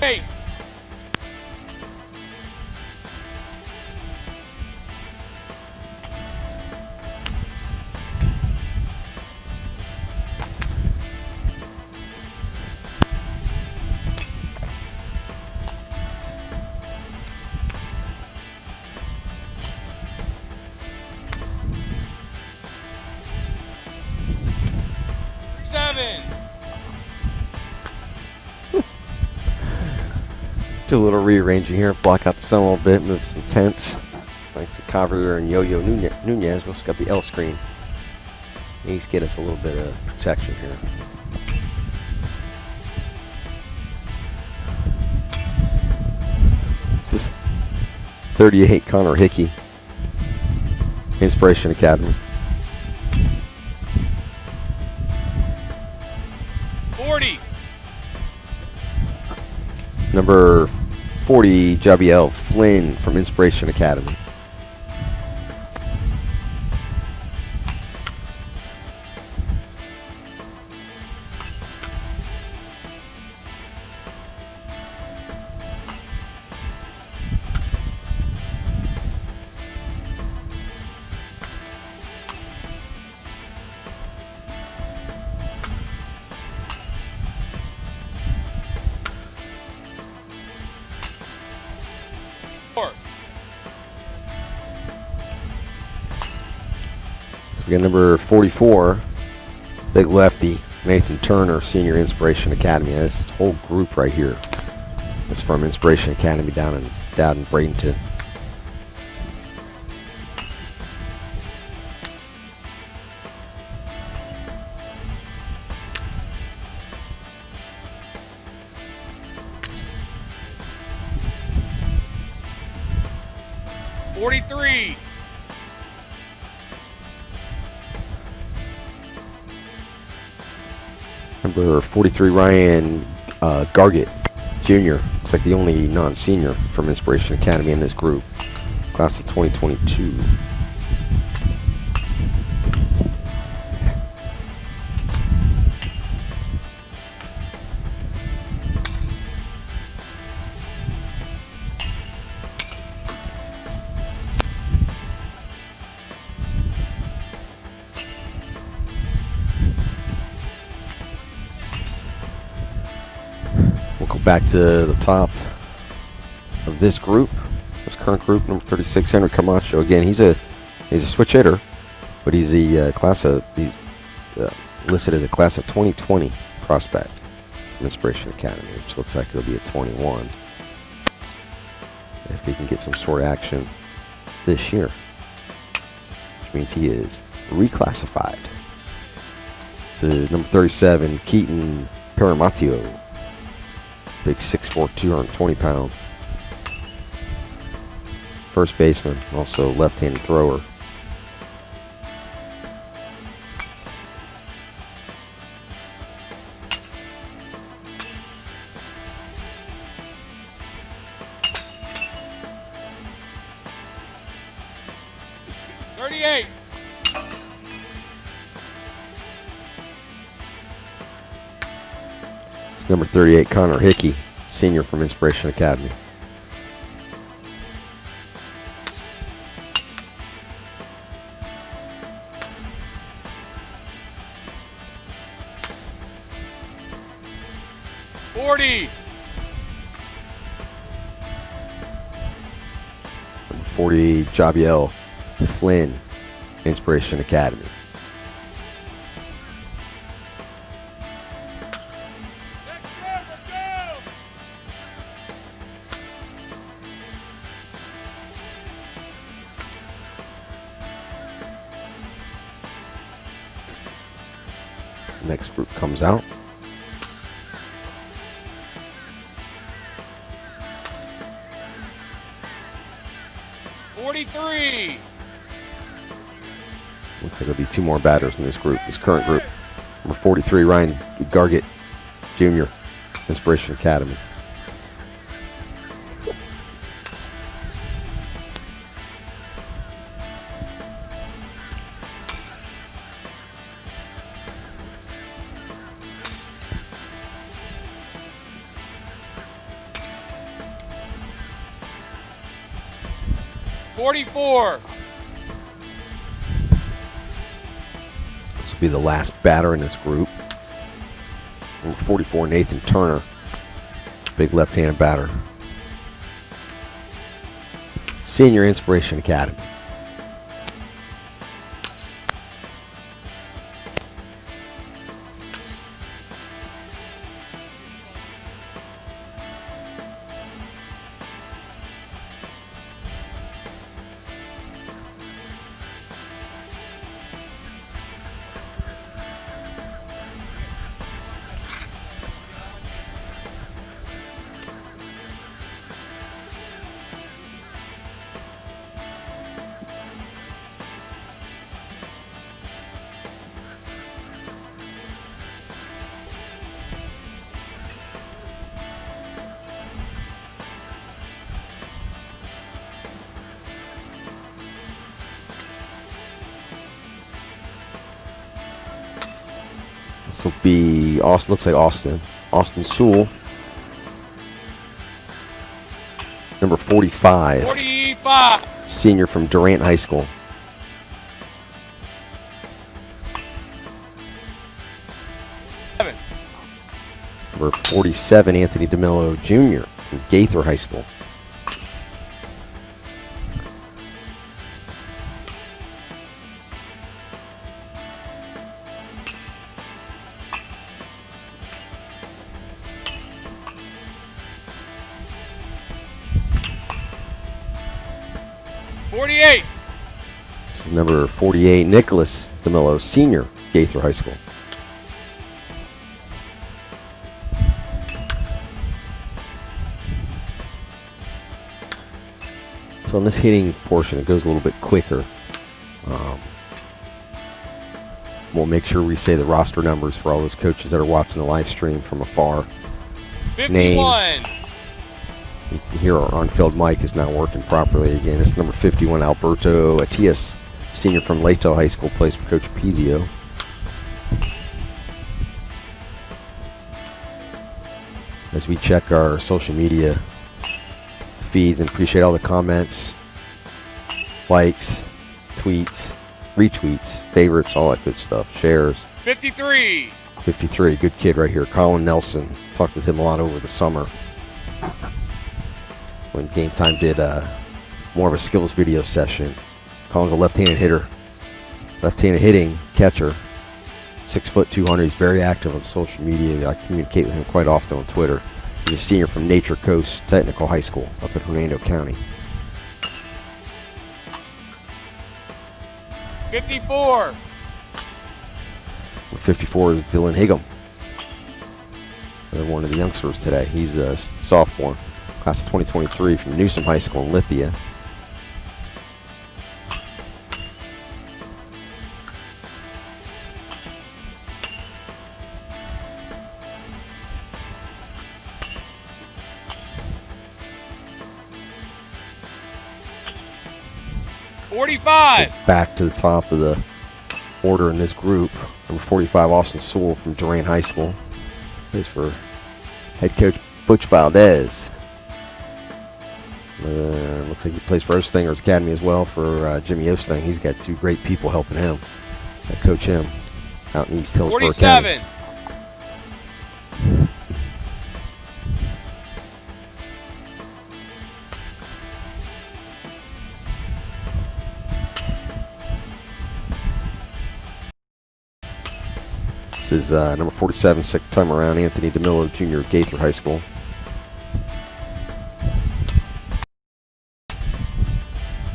8. Seven. Do a little rearranging here, block out the sun a little bit, move some tents. Thanks to Cover and Yo-Yo Nunez. We also got the L screen. Needs to get us a little bit of protection here. It's just 38 Connor Hickey, Inspiration Academy. 40. Number 40, Jabiel Flynn from Inspiration Academy. So we got number 44, big lefty, Nathan Turner, Senior Inspiration Academy. This whole group right here is from Inspiration Academy down in Bradenton. Number 43, Ryan Gargett Jr. Looks like the only non-senior from Inspiration Academy in this group. Class of 2022. Back to the top of this group, this current group, number 36, Henry Camacho. Again, he's a switch hitter, but he's listed as a class of 2020 prospect from Inspiration Academy, which looks like it'll be a 21 if he can get some sort of action this year, which means he is reclassified. So number 37, Keaton Paramatio. Big 6'4", 220-pound first baseman, also left-handed thrower. Number 38, Connor Hickey, senior from Inspiration Academy. Number 40, Jabiel Flynn, Inspiration Academy. Next group comes out. Looks like there'll be two more batters in this group, this current group. Number 43, Ryan Gargett Jr., Inspiration Academy. 44. This will be the last batter in this group. Number 44, Nathan Turner. Big left-handed batter. Senior Inspiration Academy. This will be Austin. Looks like Austin Sewell. Number 45. 45. Senior from Durant High School. Number 47, Anthony DeMillo Jr. from Gaither High School. This is number 48, Nicholas DeMillo Sr., Gaither High School. So on this hitting portion, it goes a little bit quicker. We'll make sure we say the roster numbers for all those coaches that are watching the live stream from afar. 51. Name. You can hear our on-field mic is not working properly again. It's number 51, Alberto Atias, senior from Leto High School, plays for Coach Pizio. As we check our social media feeds and appreciate all the comments, likes, tweets, retweets, favorites, all that good stuff, shares. 53. 53, good kid right here, Colin Nelson. Talked with him a lot over the summer when GameTime did more of a skills video session. Colin's a left-handed hitter, left-handed hitting catcher, 6 foot 200. He's very active on social media. I communicate with him quite often on Twitter. He's a senior from Nature Coast Technical High School up in Hernando County. 54. 54 is Dylan Higgum. They're one of the youngsters today. He's a sophomore, class of 2023 from Newsom High School in Lithia. Back to the top of the order in this group. Number 45, Austin Sewell from Durant High School. Plays for head coach Butch Valdez. Looks like he plays for Ostinger's Academy as well for Jimmy Osting. He's got two great people helping him, that coach him out in East Hillsborough 47. County. This is number 47, second time around, Anthony DeMillo Jr., Gaither High School.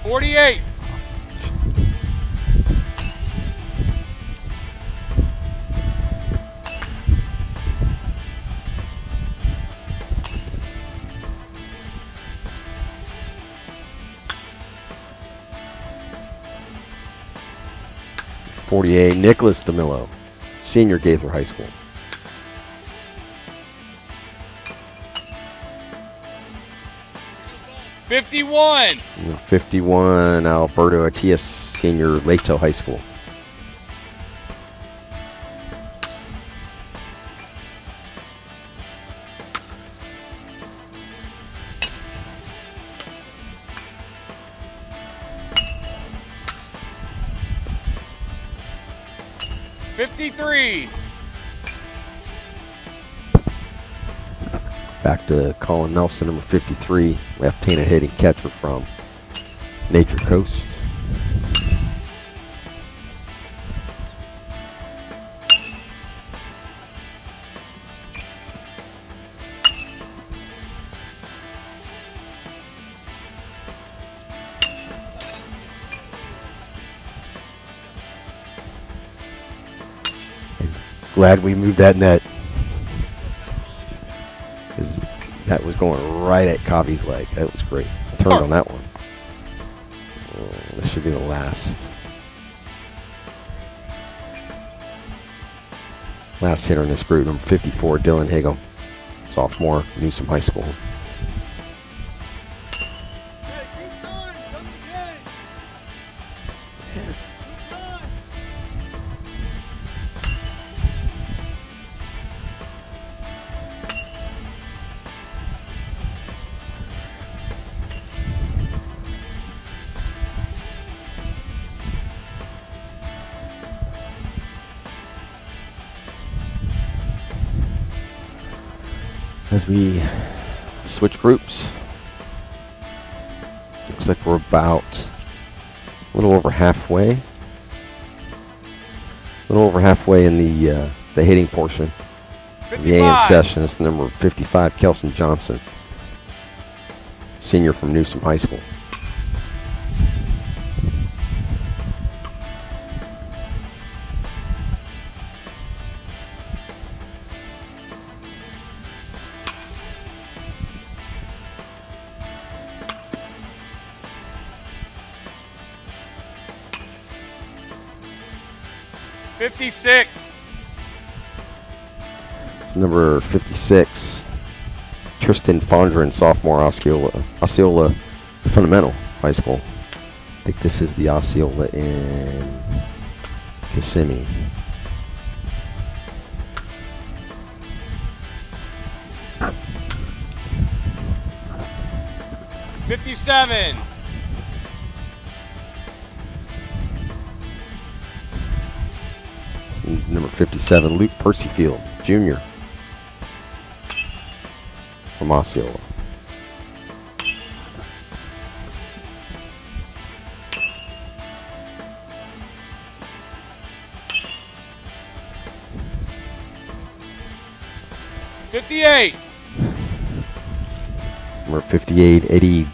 $48. $48, Nicholas DeMillo, senior, Gaither High School. $51. 51, Alberto Atias, senior, Leto High School. 53. Back to Colin Nelson, number 53, left-handed hitting catcher from Nature Coast. Glad we moved that net, because that was going right at Covey's leg. That was great. Turned on that one. Oh, this should be the last hitter in this group. Number 54, Dylan Higgle, sophomore, Newsom High School. Hey, keep going. Come to the game. Keep going. 'As we switch groups, looks like we're about a little over halfway. In the hitting portion of the AM 55. session. It's number 55, Kelson Johnson, senior from Newsom High School. It's number 56, Tristan Fondren, sophomore, Osceola Fundamental High School. I think this is the Osceola in Kissimmee. $57. Number 57, Luke Percyfield, Jr. from Osceola. $58. Number 58, Eddie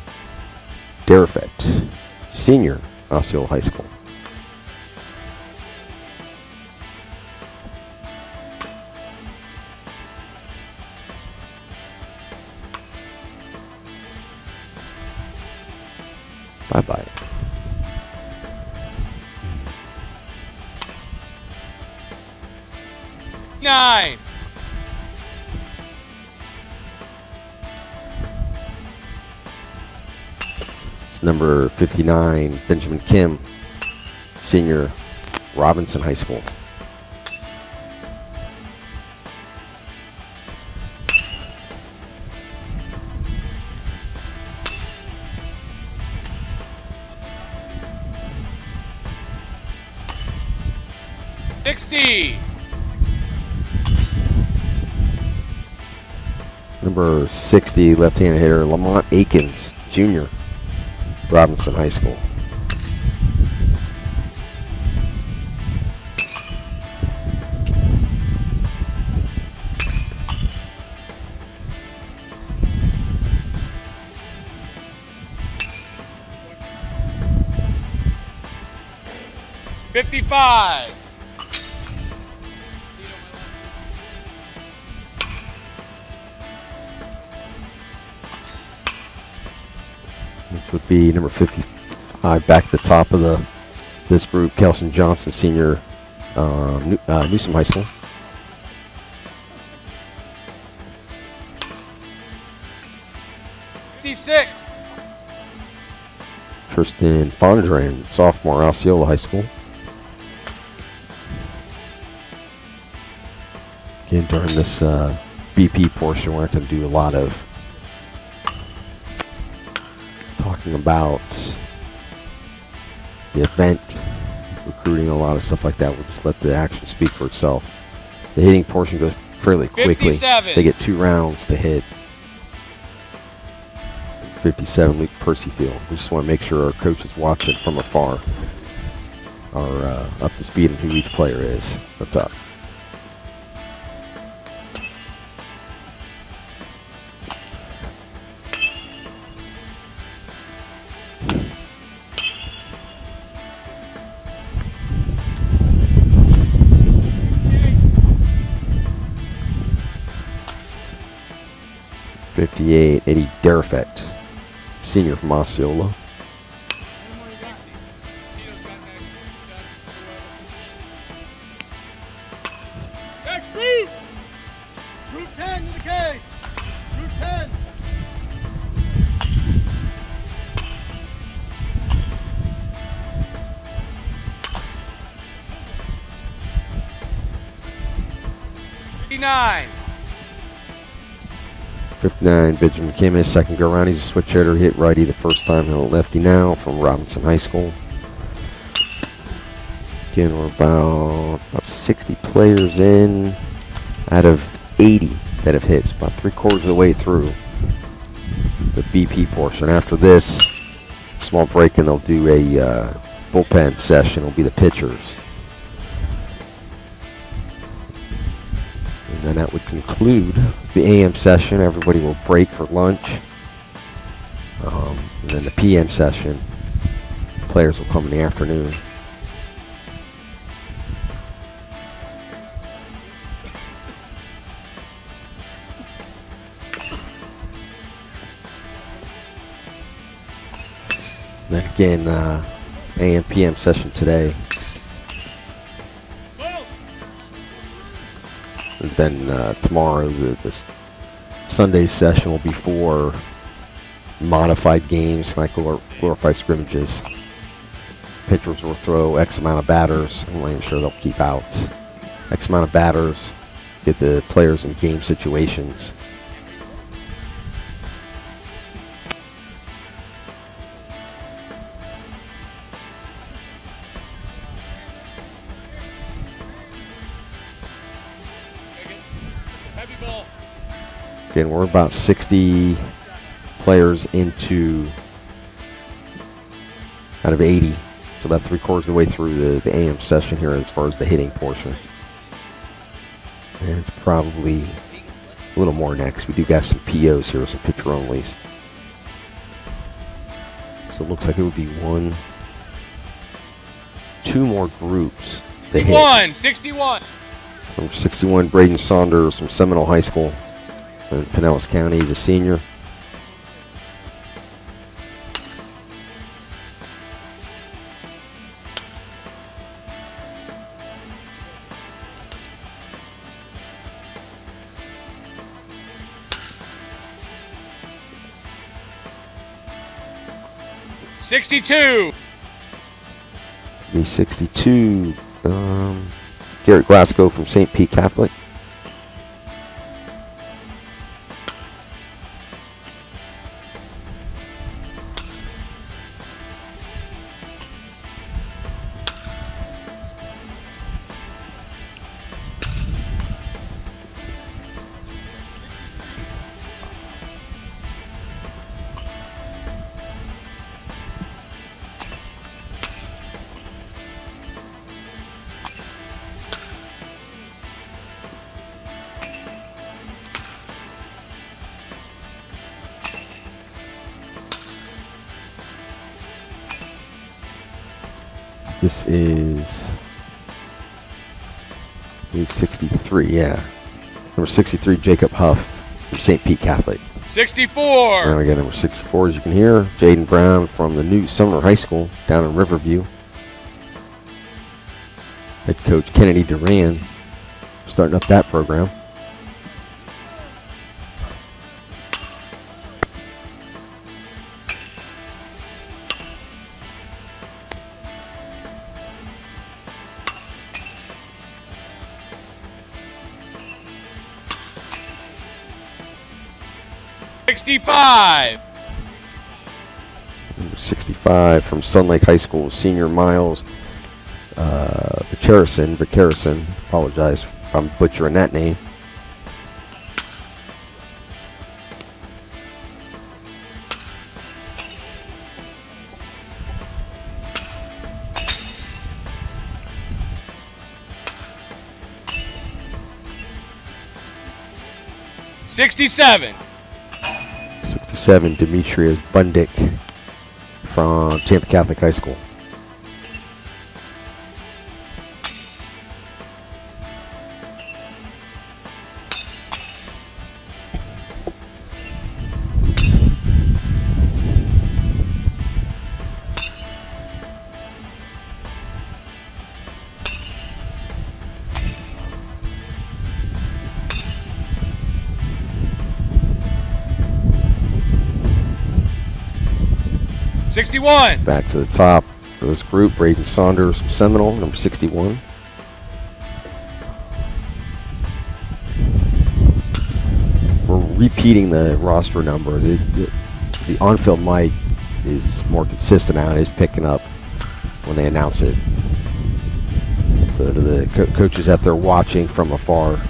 Derafet, senior, Osceola High School. Bye-bye. $9. It's number 59, Benjamin Kim, senior, Robinson High School. $60. Number 60, left-handed hitter, Lamont Akins, Jr., Robinson High School. $55. Which would be number 55, back at the top of this group, Kelson Johnson, senior, Newsom High School. $56. Tristan Fondren, sophomore, Osceola High School. Again, during this BP portion, we're not going to do a lot of talking about the event, recruiting, a lot of stuff like that. We'll just let the action speak for itself. The hitting portion goes fairly quickly. 57. They get 2 rounds to hit. 57, Luke Percyfield. We just want to make sure our coaches watching from afar are up to speed on who each player is. What's up? Eddie Derfett, senior from Osceola. Next group! Group 10 to the cage! Group 10! Nine. 59, Benjamin McKim, second go around. He's a switch hitter. Hit righty the first time. He'll lefty now from Robinson High School. Again, we're about 60 players in out of 80 that have hit. About 3/4 of the way through the BP portion. After this small break, and they'll do a bullpen session. It'll be the pitchers. And then that would conclude the AM session. Everybody will break for lunch. And then the PM session, players will come in the afternoon. Then again, AM PM session today. And then tomorrow, the Sunday session will be for modified games like glorified scrimmages. Pitchers will throw X amount of batters. I'm not even sure they'll keep out X amount of batters, get the players in game situations. Heavy ball. Again, we're about 60 players into out of 80. So about 3/4 of the way through the AM session here as far as the hitting portion. And it's probably a little more next. We do got some POs here, some pitcher onlys. So it looks like it would be 2 more groups to hit. 61. Number 61, Braden Saunders from Seminole High School in Pinellas County. He's a senior. Be 62. Garrett Glasgow from St. Pete Catholic. This is number 63, yeah. Number 63, Jacob Huff from St. Pete Catholic. 64. Now we got number 64, as you can hear, Jaden Brown from the new Sumner High School down in Riverview. Head coach Kennedy Duran starting up that program. Number 65 from Sun Lake High School, senior Miles Vicarison. Apologize if I'm butchering that name. '67. 67, Demetrius Bundick from Tampa Catholic High School. '61. Back to the top for this group, Braden Saunders from Seminole, number 61. We're repeating the roster number. The on-field mic is more consistent now and is picking up when they announce it. So to the coaches out there watching from afar,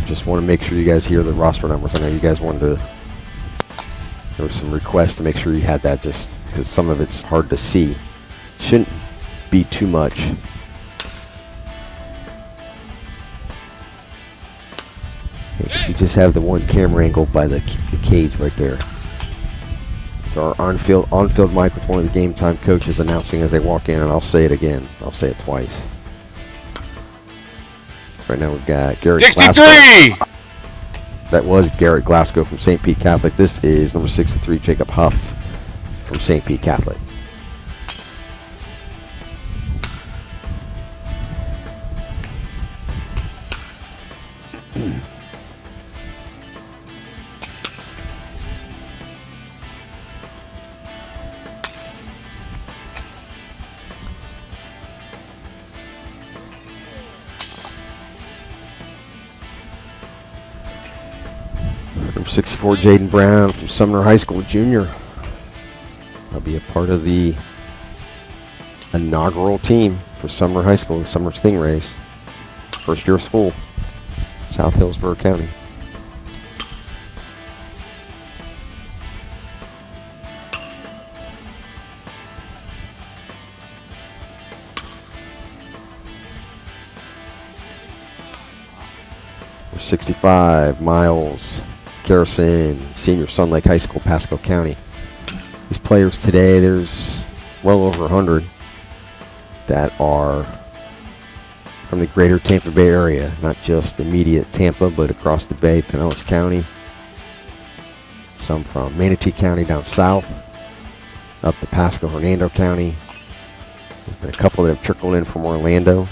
just want to make sure you guys hear the roster numbers. I know you guys wanted to, there were some requests to make sure you had that just because some of it's hard to see. Shouldn't be too much. We just have the one camera angle by the cage right there. So our on-field mic with one of the Game Time coaches announcing as they walk in, and I'll say it again. I'll say it twice. Right now we've got Garrett Glasgow. '63. That was Garrett Glasgow from St. Pete Catholic. This is number 63, Jacob Huff from St. Pete Catholic. Number 64, Jaden Brown from Sumner High School, junior. I'll be a part of the inaugural team for Sumner High School, the Summer Stingrays. First year of school, South Hillsborough County. Number 65, Miles Garrison, senior, Sun Lake High School, Pasco County. These players today, there's well over 100 that are from the greater Tampa Bay area, not just immediate Tampa, but across the Bay, Pinellas County. Some from Manatee County down south, up to Pasco, Hernando County. There's been a couple that have trickled in from Orlando.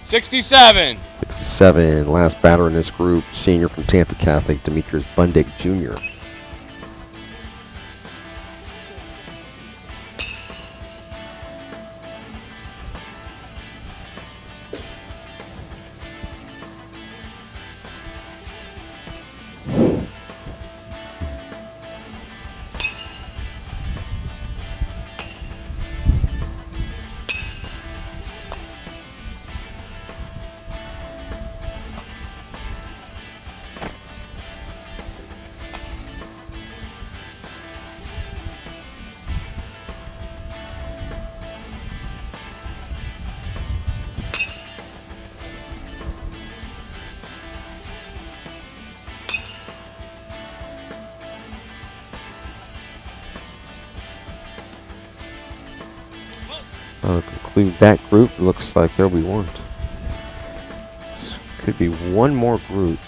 '67. 67, last batter in this group, senior from Tampa Catholic, Demetrius Bundick Jr. I'll conclude that group. Looks like there'll be one. Could be one more group,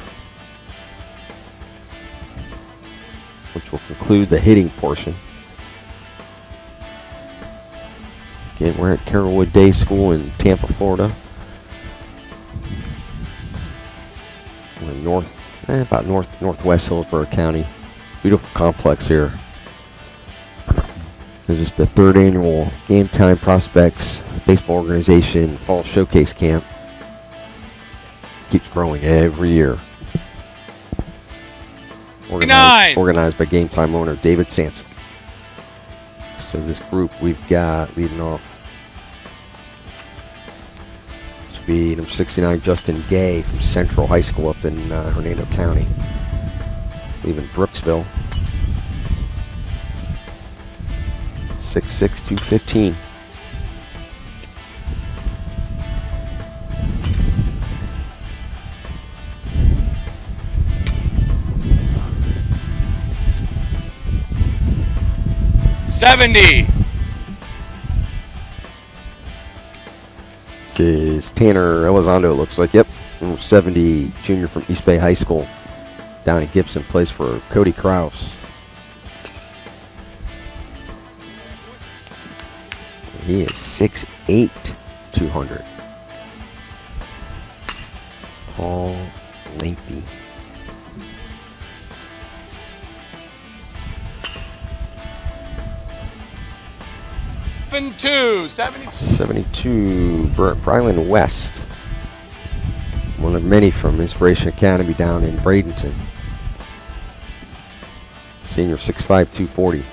which will conclude the hitting portion. Again, we're at Carrollwood Day School in Tampa, Florida. We're about northwest Hillsborough County. Beautiful complex here. This is the third annual Game Time Prospects Baseball Organization Fall Showcase Camp. Keeps growing every year. Organized by Game Time owner David Sanson. So this group we've got leading off will be number 69, Justin Gay from Central High School up in Hernando County. Leaving Brooksville. 6'6", 215. $70. This is Tanner Elizondo, it looks like. Yep, number 70, junior from East Bay High School down in Gibson, plays for Cody Kraus. He is 6'8", 200. Tall, lengthy. $72. 72, Brylan West. One of many from Inspiration Academy down in Bradenton. Senior, 6'5", 240.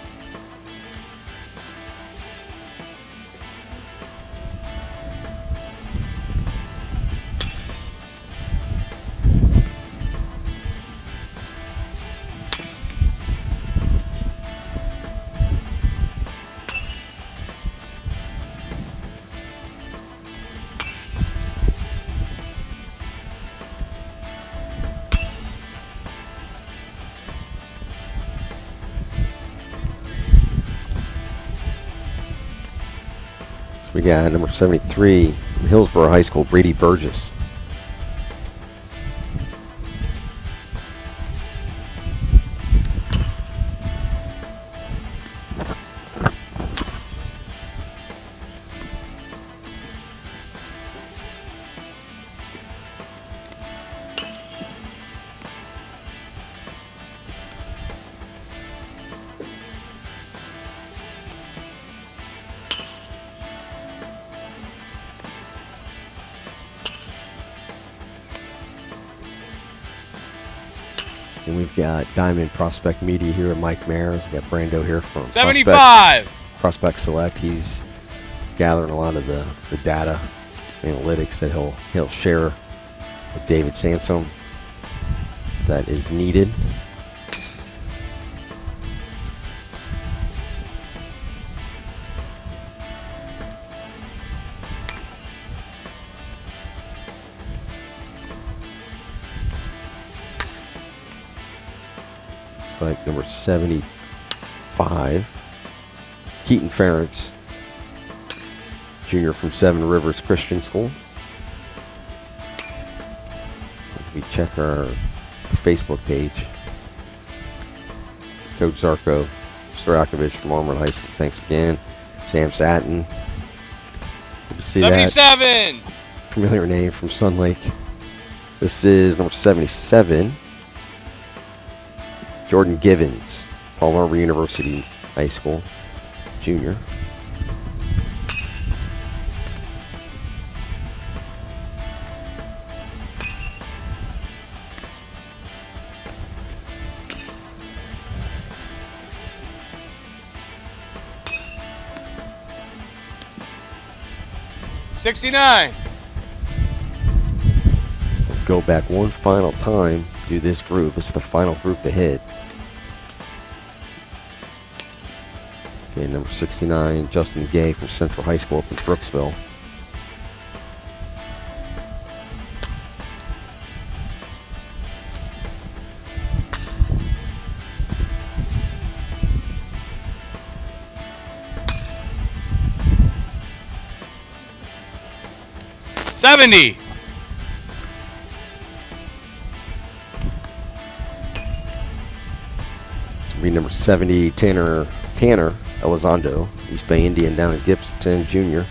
We got number 73, from Hillsborough High School, Brady Burgess. And we've got Diamond Prospect Media here, Mike Mayer. We've got Brando here from 75. Prospect Select. He's gathering a lot of the data analytics that he'll share with David Sansom that is needed. Like number 75, Keaton Ferentz, junior from Seven Rivers Christian School. As we check our Facebook page, Coach Zarko Stojakovic from Armwood High School, thanks again. Sam Satin, good to see 77. that familiar name from Sun Lake. This is number 77, Jordan Givens, Paul Harbor University High School, junior. $69. Go back one final time to this group. It's the final group to hit. Okay, number 69, Justin Gay from Central High School up in Brooksville. $70. This will be number 70, Tanner Elizondo, East Bay Indian down in Gibson, junior.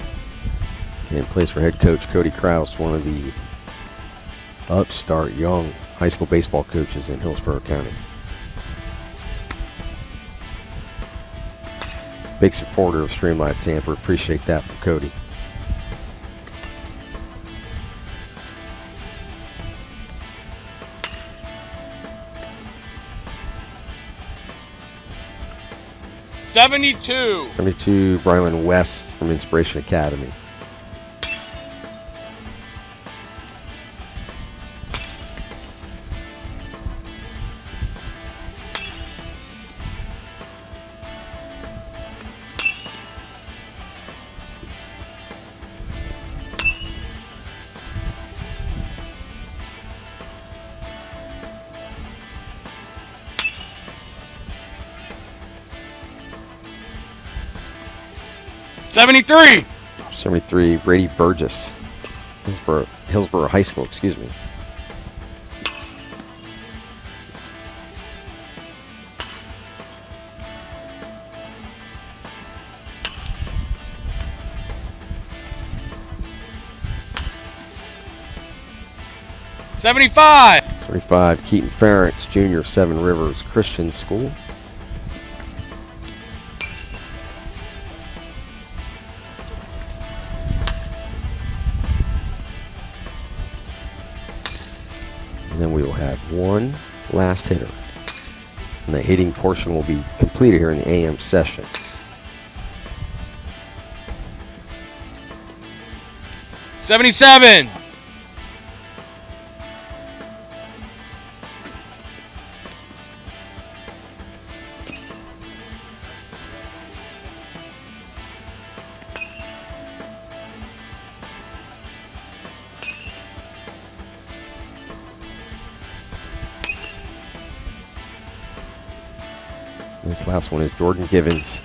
And plays for head coach Cody Kraus, one of the upstart young high school baseball coaches in Hillsborough County. Big supporter of Streamline Tampa. Appreciate that from Cody. $72. 72, Brylan West from Inspiration Academy. 73. 73, Brady Burgess. Hillsborough High School, excuse me. $75. 75, Keaton Ferentz Jr., Seven Rivers Christian School. And then we will have one last hitter. And the hitting portion will be completed here in the AM session. $77. This last one is Jordan Givens